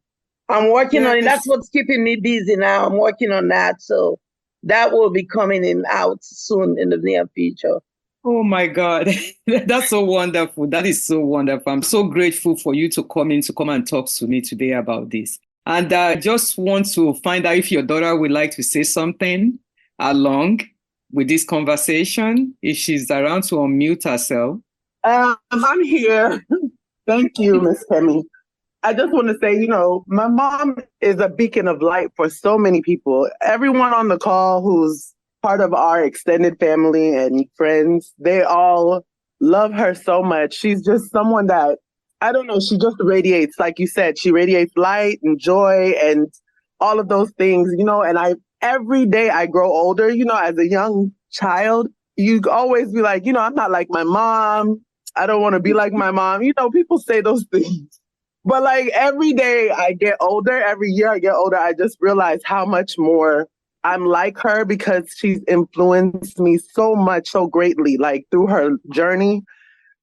I'm working on it. That's what's keeping me busy now. I'm working on that. So that will be coming out soon in the near future. Oh my God. That's so wonderful. That is so wonderful. I'm so grateful for you to come and talk to me today about this. And I just want to find out if your daughter would like to say something along with this conversation? If she's around to unmute herself. I'm here. Thank you, Miss Kemi. I just want to say, my mom is a beacon of light for so many people. Everyone on the call who's part of our extended family and friends, they all love her so much. She's just someone that, I don't know, she just radiates, like you said, she radiates light and joy and all of those things, and every day I grow older, as a young child, you always be like, I'm not like my mom. I don't want to be like my mom. People say those things. But like every day I get older, every year I get older, I just realize how much more I'm like her because she's influenced me so much, so greatly, like through her journey,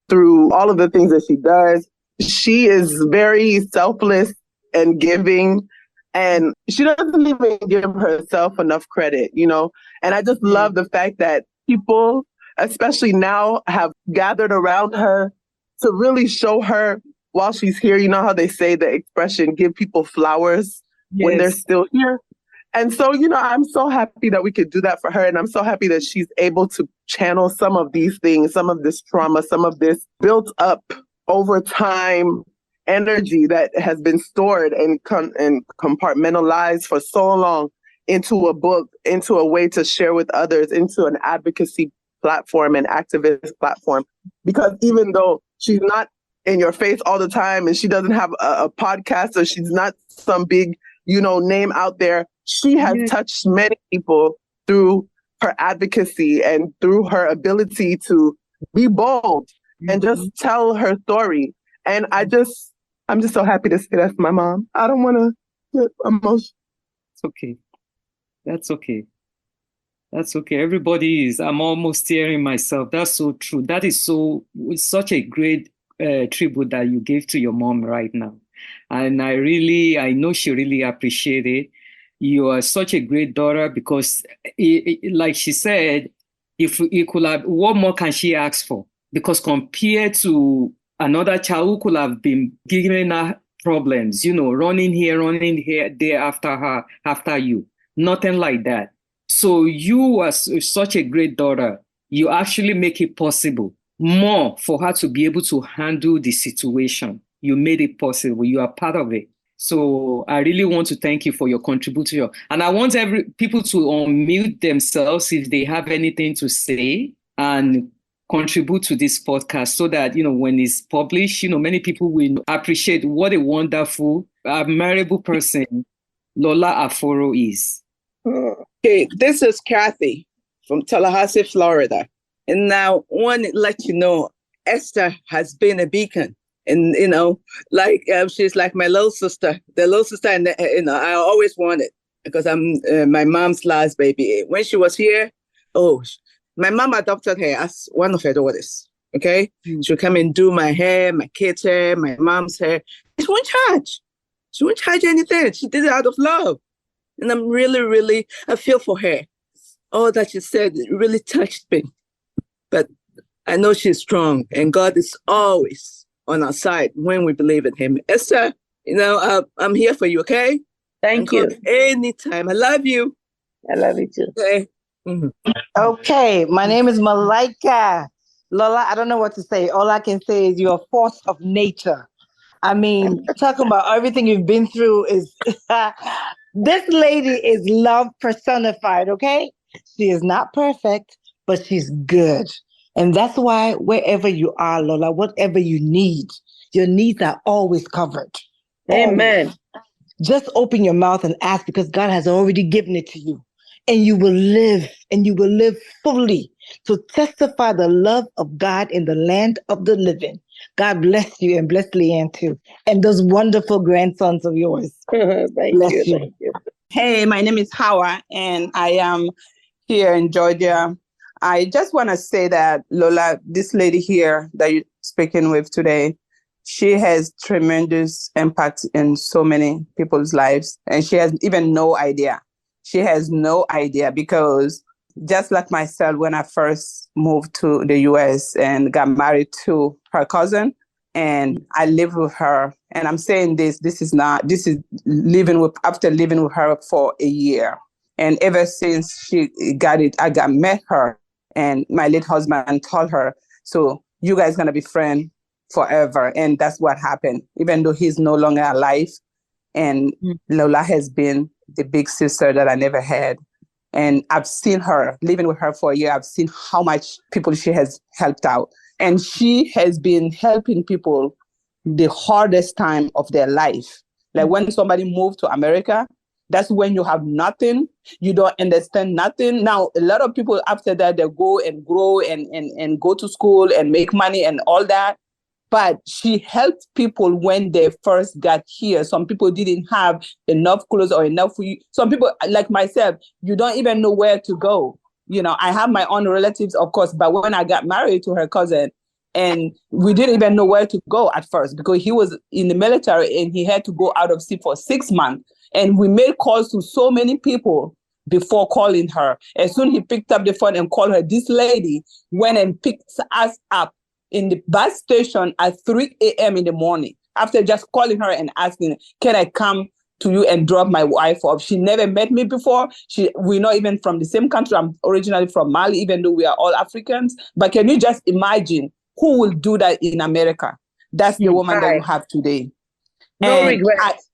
through all of the things that she does. She is very selfless and giving, and she doesn't even give herself enough credit, And I just love the fact that people, especially now, have gathered around her to really show her while she's here. You know how they say the expression, give people flowers when they're still here. And so, I'm so happy that we could do that for her. And I'm so happy that she's able to channel some of these things, some of this trauma, some of this built up over time energy that has been stored and compartmentalized for so long into a book, into a way to share with others, into an advocacy platform and activist platform. Because even though she's not in your face all the time and she doesn't have a podcast or she's not some big, name out there, she has touched many people through her advocacy and through her ability to be bold and just tell her story. And I'm just so happy to say that's my mom. I don't want to get emotional. It's okay. That's okay. That's okay. Everybody is. I'm almost tearing myself. That's so true. That is such a great tribute that you gave to your mom right now. And I know she really appreciated it. You are such a great daughter because, like she said, if you could have, what more can she ask for? Because compared to another child who could have been giving her problems, running here, there after you, nothing like that. So you are such a great daughter. You actually make it possible more for her to be able to handle the situation. You made it possible. You are part of it. So I really want to thank you for your contribution. And I want people to unmute themselves if they have anything to say and contribute to this podcast so that, when it's published, many people will appreciate what a wonderful, admirable person Lola Aforo is. Okay, this is Kathy from Tallahassee, Florida. And now I want to let you know, Esther has been a beacon. And, she's like my little sister, and, I always wanted, because I'm my mom's last baby. When she was here, my mom adopted her as one of her daughters, okay? She'll come and do my hair, my kids' hair, my mom's hair. She won't charge. She won't charge anything. She did it out of love. And I'm really, really, I feel for her. All that she said really touched me. But I know she's strong, and God is always on our side when we believe in him. Esther, I'm here for you, okay? Thank you. Anytime. I love you. I love you too. Okay. Okay, my name is Malaika. Lola, I don't know what to say. All I can say is you're a force of nature. I mean, talking about everything you've been through is... This lady is love personified, okay? She is not perfect, but she's good. And that's why wherever you are, Lola, whatever you need, your needs are always covered. Amen. Just open your mouth and ask, because God has already given it to you. And you will live fully to testify the love of God in the land of the living. God bless you, and bless Leanne too. And those wonderful grandsons of yours. Thank you. Hey, my name is Hawa, and I am here in Georgia. I just want to say that, Lola, this lady here that you're speaking with today, she has tremendous impact in so many people's lives, and she has even no idea. She has no idea, because just like myself, when I first moved to the US and got married to her cousin, and I lived with her, and I'm saying this is after living with her for a year. And ever since she got it, met her, and my late husband told her, so you guys gonna be friends forever. And that's what happened, even though he's no longer alive. And Lola has been the big sister that I never had. And I've seen her, living with her for a year, I've seen how much people she has helped out. And she has been helping people the hardest time of their life. Like when somebody moved to America, that's when you have nothing, you don't understand nothing. Now, a lot of people after that, they go and grow and go to school and make money and all that. But she helped people when they first got here. Some people didn't have enough clothes or enough food. Some people, like myself, you don't even know where to go. You know, I have my own relatives, of course, but when I got married to her cousin, and we didn't even know where to go at first because he was in the military and he had to go out of state for 6 months. And we made calls to so many people before calling her. As soon as he picked up the phone and called her, this lady went and picked us up in the bus station at 3 a.m. in the morning after just calling her and asking, can I come to you and drop my wife off? She never met me before. We're not even from the same country. I'm originally from Mali, even though we are all Africans. But can you just imagine who will do that in America? That's the woman that you have today. No regrets.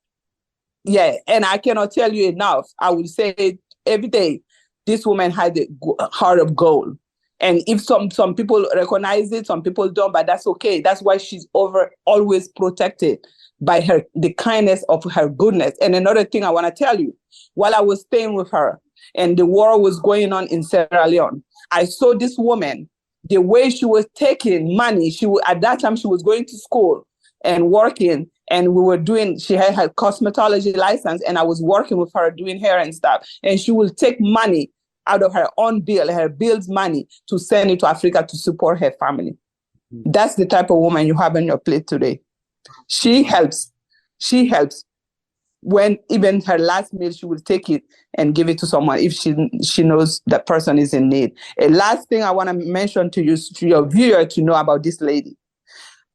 Yeah, and I cannot tell you enough. I will say it every day. This woman had a heart of gold. And if some people recognize it, some people don't, but that's okay. That's why she's always protected by the kindness of her goodness. And another thing I want to tell you, while I was staying with her and the war was going on in Sierra Leone, I saw this woman, the way she was taking money. At that time, she was going to school and working. And she had her cosmetology license, and I was working with her doing hair and stuff. And she will take money out of her own bill, her bill's money, to send it to Africa to support her family. That's the type of woman you have on your plate today. She helps. She helps. When even her last meal, she will take it and give it to someone if she knows that person is in need. A last thing I want to mention to you, to your viewer, to know about this lady.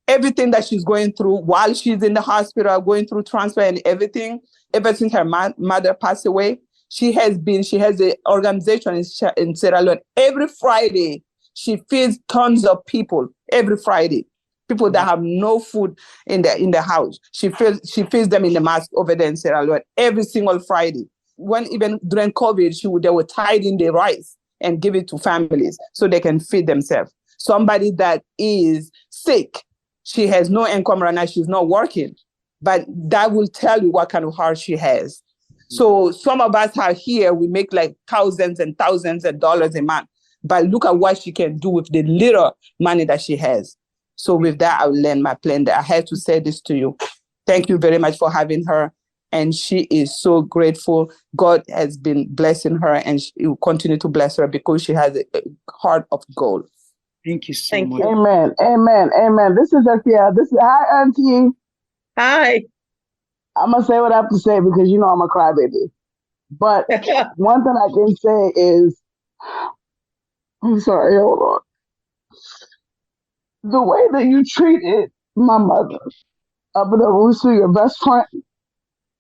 Everything that she's going through while she's in the hospital, going through transfer and everything, ever since her mother passed away, she has an organization in Sierra Leone. Every Friday, she feeds tons of people. Every Friday, people that have no food in the house. She feeds them in the mosque over there in Sierra Leone every single Friday. When even during COVID, they would tie in the rice and give it to families so they can feed themselves. Somebody that is sick, she has no income right now, she's not working, but that will tell you what kind of heart she has. So some of us are here, we make like thousands and thousands of dollars a month, but look at what she can do with the little money that she has. So with that, I'll land my plane there. I had to say this to you. Thank you very much for having her. And she is so grateful. God has been blessing her, and he will continue to bless her because she has a heart of gold. Thank you so much. Amen. Amen. Amen. This is Esther. Hi, Auntie. Hi. I'm going to say what I have to say because you know I'm a crybaby. But one thing I can say is, I'm sorry, hold on. The way that you treated my mother, Abuna Wusu, your best friend,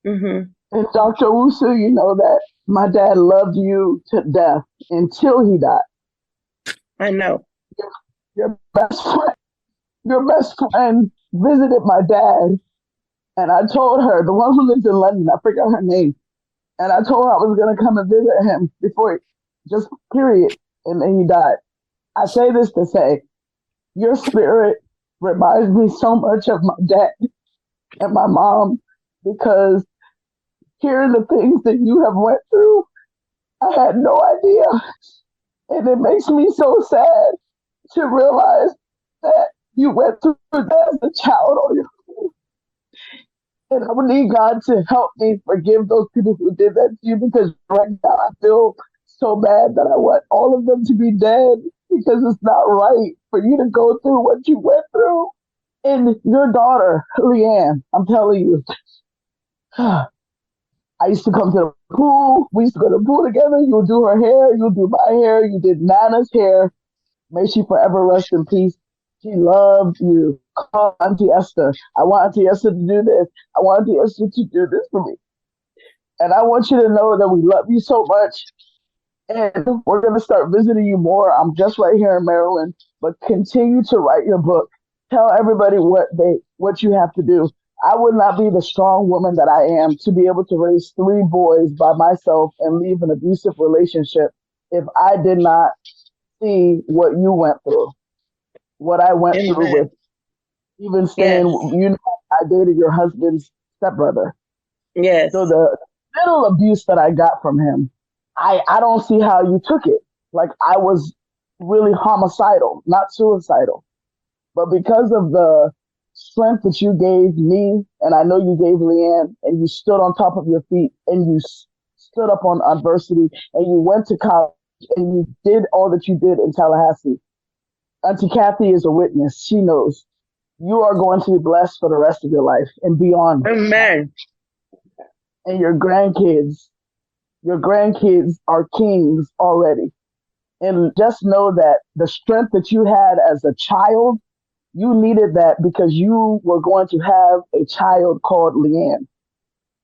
and Dr. Wusu, you know that my dad loved you to death until he died. I know. Your best friend visited my dad, and I told her, the one who lives in London, I forgot her name, and I told her I was going to come and visit him before, just period, and then he died. I say this to say, your spirit reminds me so much of my dad and my mom, because hearing the things that you have went through, I had no idea. And it makes me so sad to realize that you went through that as a child on your own. And I would need God to help me forgive those people who did that to you, because right now I feel so bad that I want all of them to be dead, because it's not right for you to go through what you went through. And your daughter, Leanne, I'm telling you, I used to come to the pool. We used to go to the pool together. You would do her hair. You would do my hair. You did Nana's hair. May she forever rest in peace. She loved you. Call Auntie Esther. I want Auntie Esther to do this. I want Auntie Esther to do this for me. And I want you to know that we love you so much. And we're going to start visiting you more. I'm just right here in Maryland, but continue to write your book. Tell everybody what you have to do. I would not be the strong woman that I am to be able to raise 3 boys by myself and leave an abusive relationship if I did not see what you went through, what I went through with even saying, I dated your husband's stepbrother. Yes. So the little abuse that I got from him, I don't see how you took it. Like, I was really homicidal, not suicidal. But because of the strength that you gave me, and I know you gave Leanne, and you stood on top of your feet, and you stood up on adversity, and you went to college, and you did all that you did in Tallahassee. Auntie Kathy is a witness. She knows. You are going to be blessed for the rest of your life and beyond. Amen. And your grandkids are kings already. And just know that the strength that you had as a child, you needed that because you were going to have a child called Leanne.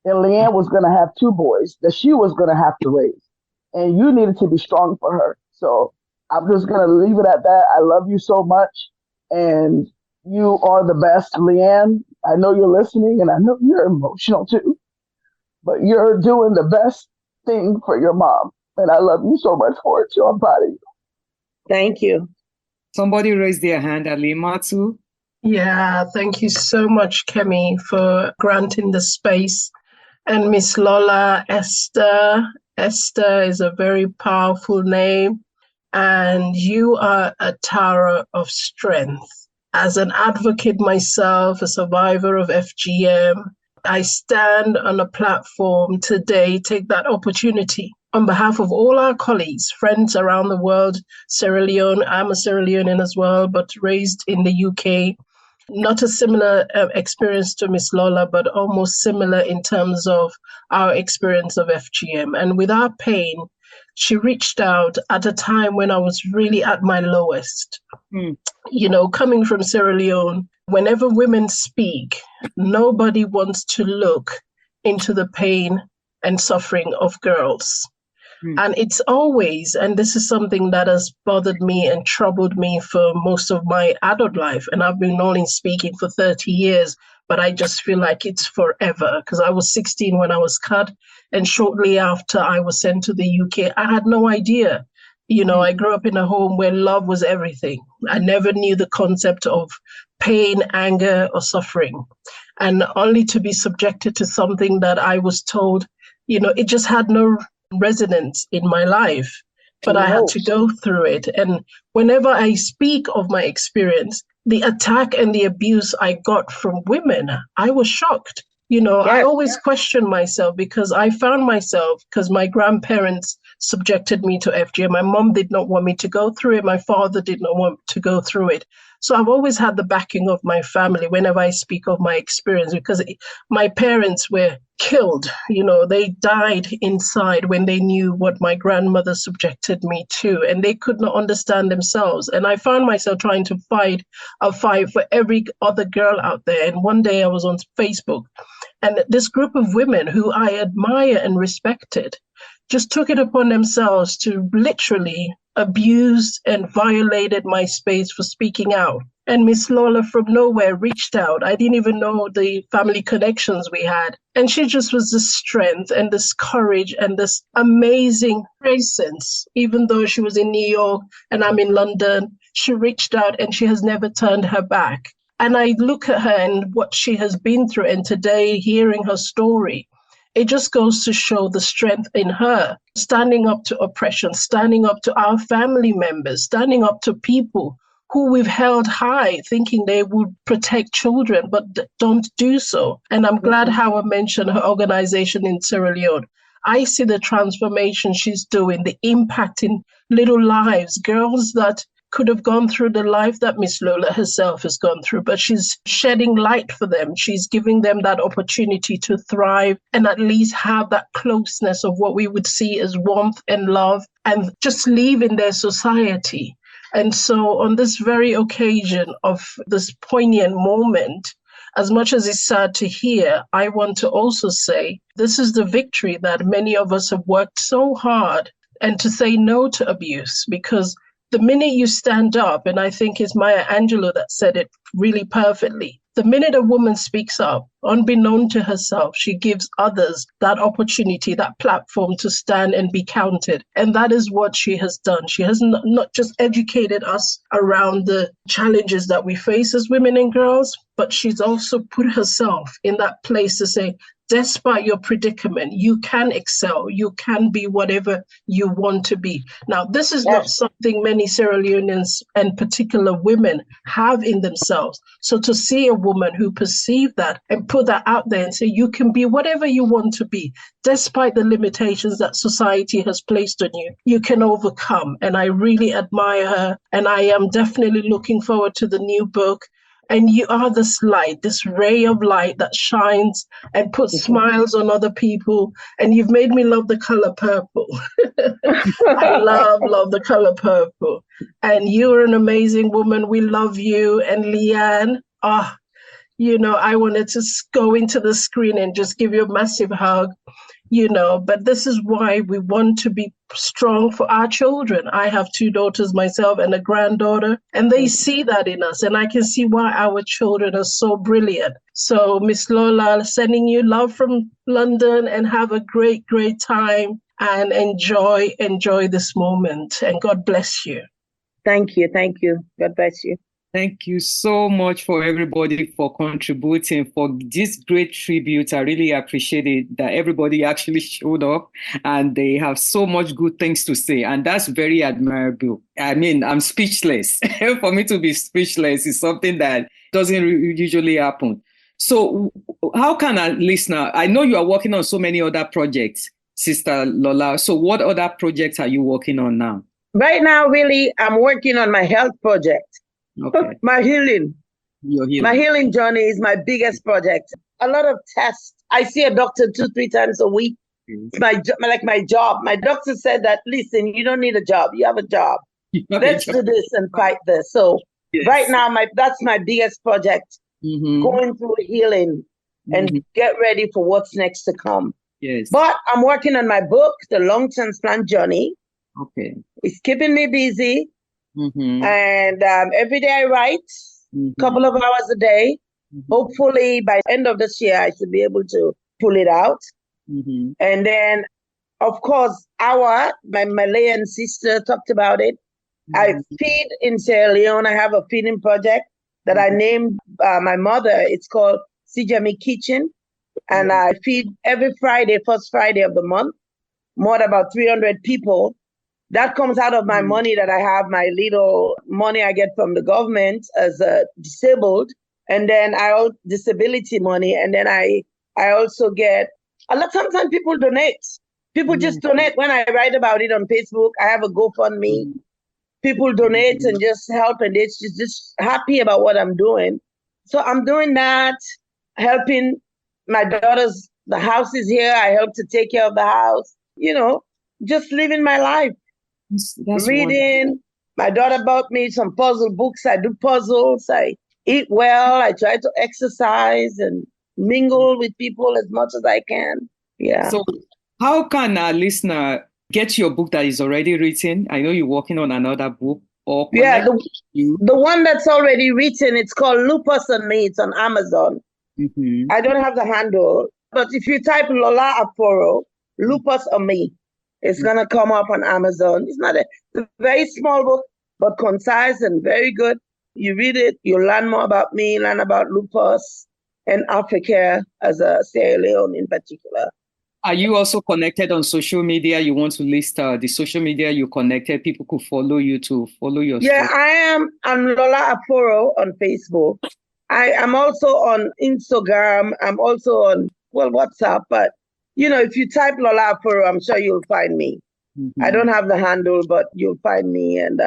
And Leanne was going to have 2 boys that she was going to have to raise. And you needed to be strong for her. So I'm just going to leave it at that. I love you so much. And you are the best, Leanne. I know you're listening, and I know you're emotional too. But you're doing the best thing for your mom. And I love you so much for it, too. I'm proud of you. Thank you. Somebody raised their hand, Alimatu. Yeah, thank you so much, Kemi, for granting the space. And Miss Lola, Esther. Esther is a very powerful name. And you are a tower of strength. As an advocate myself, a survivor of FGM, I stand on a platform today, take that opportunity on behalf of all our colleagues, friends around the world, Sierra Leone. I'm a Sierra Leonean as well, but raised in the UK. Not a similar experience to Miss Lola, but almost similar in terms of our experience of FGM. And with our pain, she reached out at a time when I was really at my lowest. You know, coming from Sierra Leone, whenever women speak, nobody wants to look into the pain and suffering of girls. And it's always, and this is something that has bothered me and troubled me for most of my adult life. And I've been only speaking for 30 years, but I just feel like it's forever because I was 16 when I was cut. And shortly after I was sent to the UK, I had no idea. You know, I grew up in a home where love was everything. I never knew the concept of pain, anger, or suffering. And only to be subjected to something that I was told, you know, it just had no resonance in my life, but I had to go through it. And whenever I speak of my experience, the attack and the abuse I got from women, I was shocked. You know, I always question myself because I found myself, because my grandparents subjected me to FGM. My mom did not want me to go through it. My father did not want to go through it. So I've always had the backing of my family whenever I speak of my experience, because my parents were killed. You know, they died inside when they knew what my grandmother subjected me to, and they could not understand themselves. And I found myself trying to fight a fight for every other girl out there. And one day I was on Facebook, and this group of women who I admire and respected just took it upon themselves to literally abuse and violated my space for speaking out. And Miss Lola from nowhere reached out. I didn't even know the family connections we had. And she just was this strength and this courage and this amazing presence. Even though she was in New York and I'm in London, she reached out and she has never turned her back. And I look at her and what she has been through, and today hearing her story, it just goes to show the strength in her, standing up to oppression, standing up to our family members, standing up to people who we've held high, thinking they would protect children, but don't do so. And I'm glad Howard mentioned her organization in Sierra Leone. I see the transformation she's doing, the impact in little lives, girls that could have gone through the life that Miss Lola herself has gone through, but she's shedding light for them. She's giving them that opportunity to thrive and at least have that closeness of what we would see as warmth and love and just live in their society. And so on this very occasion of this poignant moment, as much as it's sad to hear, I want to also say this is the victory that many of us have worked so hard, and to say no to abuse, because the minute you stand up, and I think it's Maya Angelou that said it really perfectly, the minute a woman speaks up, unbeknown to herself, she gives others that opportunity, that platform to stand and be counted. And that is what she has done. She has not just educated us around the challenges that we face as women and girls, but she's also put herself in that place to say, despite your predicament, you can excel. You can be whatever you want to be. Now, this is not something many Sierra Leoneans and particular women have in themselves. So to see a woman who perceived that and put that out there and say, you can be whatever you want to be, despite the limitations that society has placed on you, you can overcome. And I really admire her. And I am definitely looking forward to the new book. And you are this light, this ray of light that shines and puts smiles on other people. And you've made me love the color purple. I love the color purple. And you're an amazing woman. We love you. And Leanne, I wanted to go into the screen and just give you a massive hug. But this is why we want to be strong for our children. I have 2 daughters myself and a granddaughter, and they see that in us. And I can see why our children are so brilliant. So Miss Lola, sending you love from London, and have a great, great time and enjoy this moment. And God bless you. Thank you. God bless you. Thank you so much for everybody for contributing, for this great tribute. I really appreciate it that everybody actually showed up and they have so much good things to say. And that's very admirable. I mean, I'm speechless. For me to be speechless is something that doesn't usually happen. So how can a listener, I know you are working on so many other projects, Sister Lola. So what other projects are you working on now? Right now, really, I'm working on my health project. Okay. My healing. Your healing. My healing journey is my biggest project. A lot of tests. I see a doctor 2-3 times a week. It's my job. My doctor said that, listen, you don't need a job. You have a job. Let's do this and fight this. So right now, that's my biggest project. Going through healing and get ready for what's next to come. Yes. But I'm working on my book, The Lung Transplant Journey. Okay. It's keeping me busy. And every day I write a couple of hours a day. Hopefully by the end of this year, I should be able to pull it out. And then, of course, my Malayan sister talked about it. I feed in Sierra Leone. I have a feeding project that I named my mother. It's called Sijami Kitchen. And I feed every Friday, first Friday of the month, more than about 300 people. That comes out of my money that I have, my little money I get from the government as a disabled, and then disability money. And then I also get sometimes people donate. People just donate when I write about it on Facebook. I have a GoFundMe. People donate and just help, and they're just happy about what I'm doing. So I'm doing that, helping my daughters. The house is here. I help to take care of the house, just living my life. That's reading. Wonderful. My daughter bought me some puzzle books. I do puzzles. I eat well. I try to exercise and mingle with people as much as I can. Yeah. So how can a listener get your book that is already written? I know you're working on another book. Or the one that's already written, it's called Lupus and Me. It's on Amazon. I don't have the handle, but if you type Lola Aforo, Lupus and Me, it's going to come up on Amazon. It's a very small book, but concise and very good. You read it, you learn more about me, learn about lupus and Africa as a Sierra Leone in particular. Are you also connected on social media? You want to list the social media you connected? People could follow you to follow your story. I am. I'm Lola Aforo on Facebook. I am also on Instagram. I'm also on, WhatsApp, but if you type Lola Aforo, I'm sure you'll find me. I don't have the handle, but you'll find me. And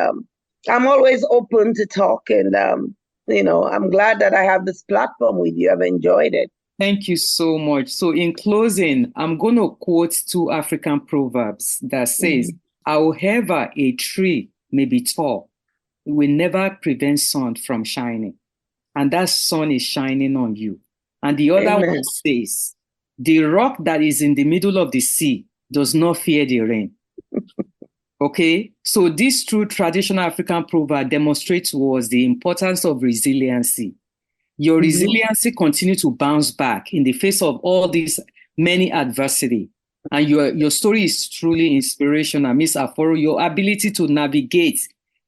I'm always open to talk. And, I'm glad that I have this platform with you. I've enjoyed it. Thank you so much. So in closing, I'm going to quote 2 African proverbs that says, however a tree may be tall, it will never prevent sun from shining. and that sun is shining on you. And the other one says, the rock that is in the middle of the sea does not fear the rain. Okay, so this true traditional African proverb demonstrates to us the importance of resiliency. Your resiliency continues to bounce back in the face of all these many adversity. And your story is truly inspirational, Ms. Aforo. Your ability to navigate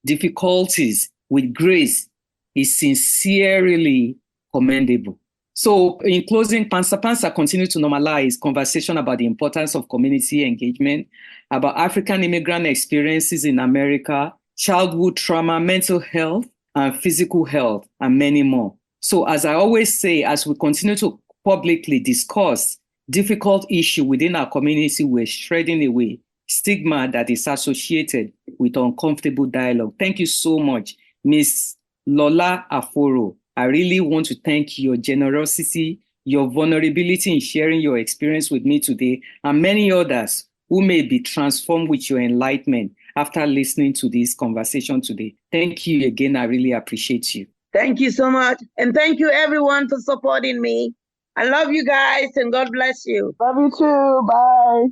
difficulties with grace is sincerely commendable. So in closing, Pansa Pansa continues to normalize conversation about the importance of community engagement, about African immigrant experiences in America, childhood trauma, mental health, and physical health, and many more. So as I always say, as we continue to publicly discuss difficult issues within our community, we're shredding away stigma that is associated with uncomfortable dialogue. Thank you so much, Ms. Lola Aforo. I really want to thank your generosity, your vulnerability in sharing your experience with me today, and many others who may be transformed with your enlightenment after listening to this conversation today. Thank you again. I really appreciate you. Thank you so much. And thank you everyone for supporting me. I love you guys and God bless you. Love you too. Bye.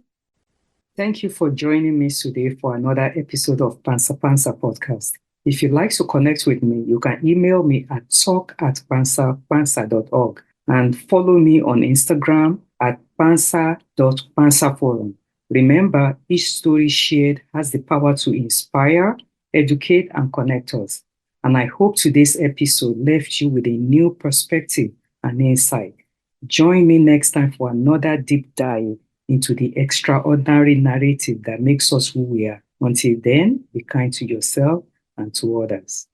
Thank you for joining me today for another episode of Pansa Pansa Podcast. If you'd like to connect with me, you can email me at talk@pansapansa.org and follow me on Instagram at pansa.pansaforum. Remember, each story shared has the power to inspire, educate, and connect us. And I hope today's episode left you with a new perspective and insight. Join me next time for another deep dive into the extraordinary narrative that makes us who we are. Until then, be kind to yourself and to others.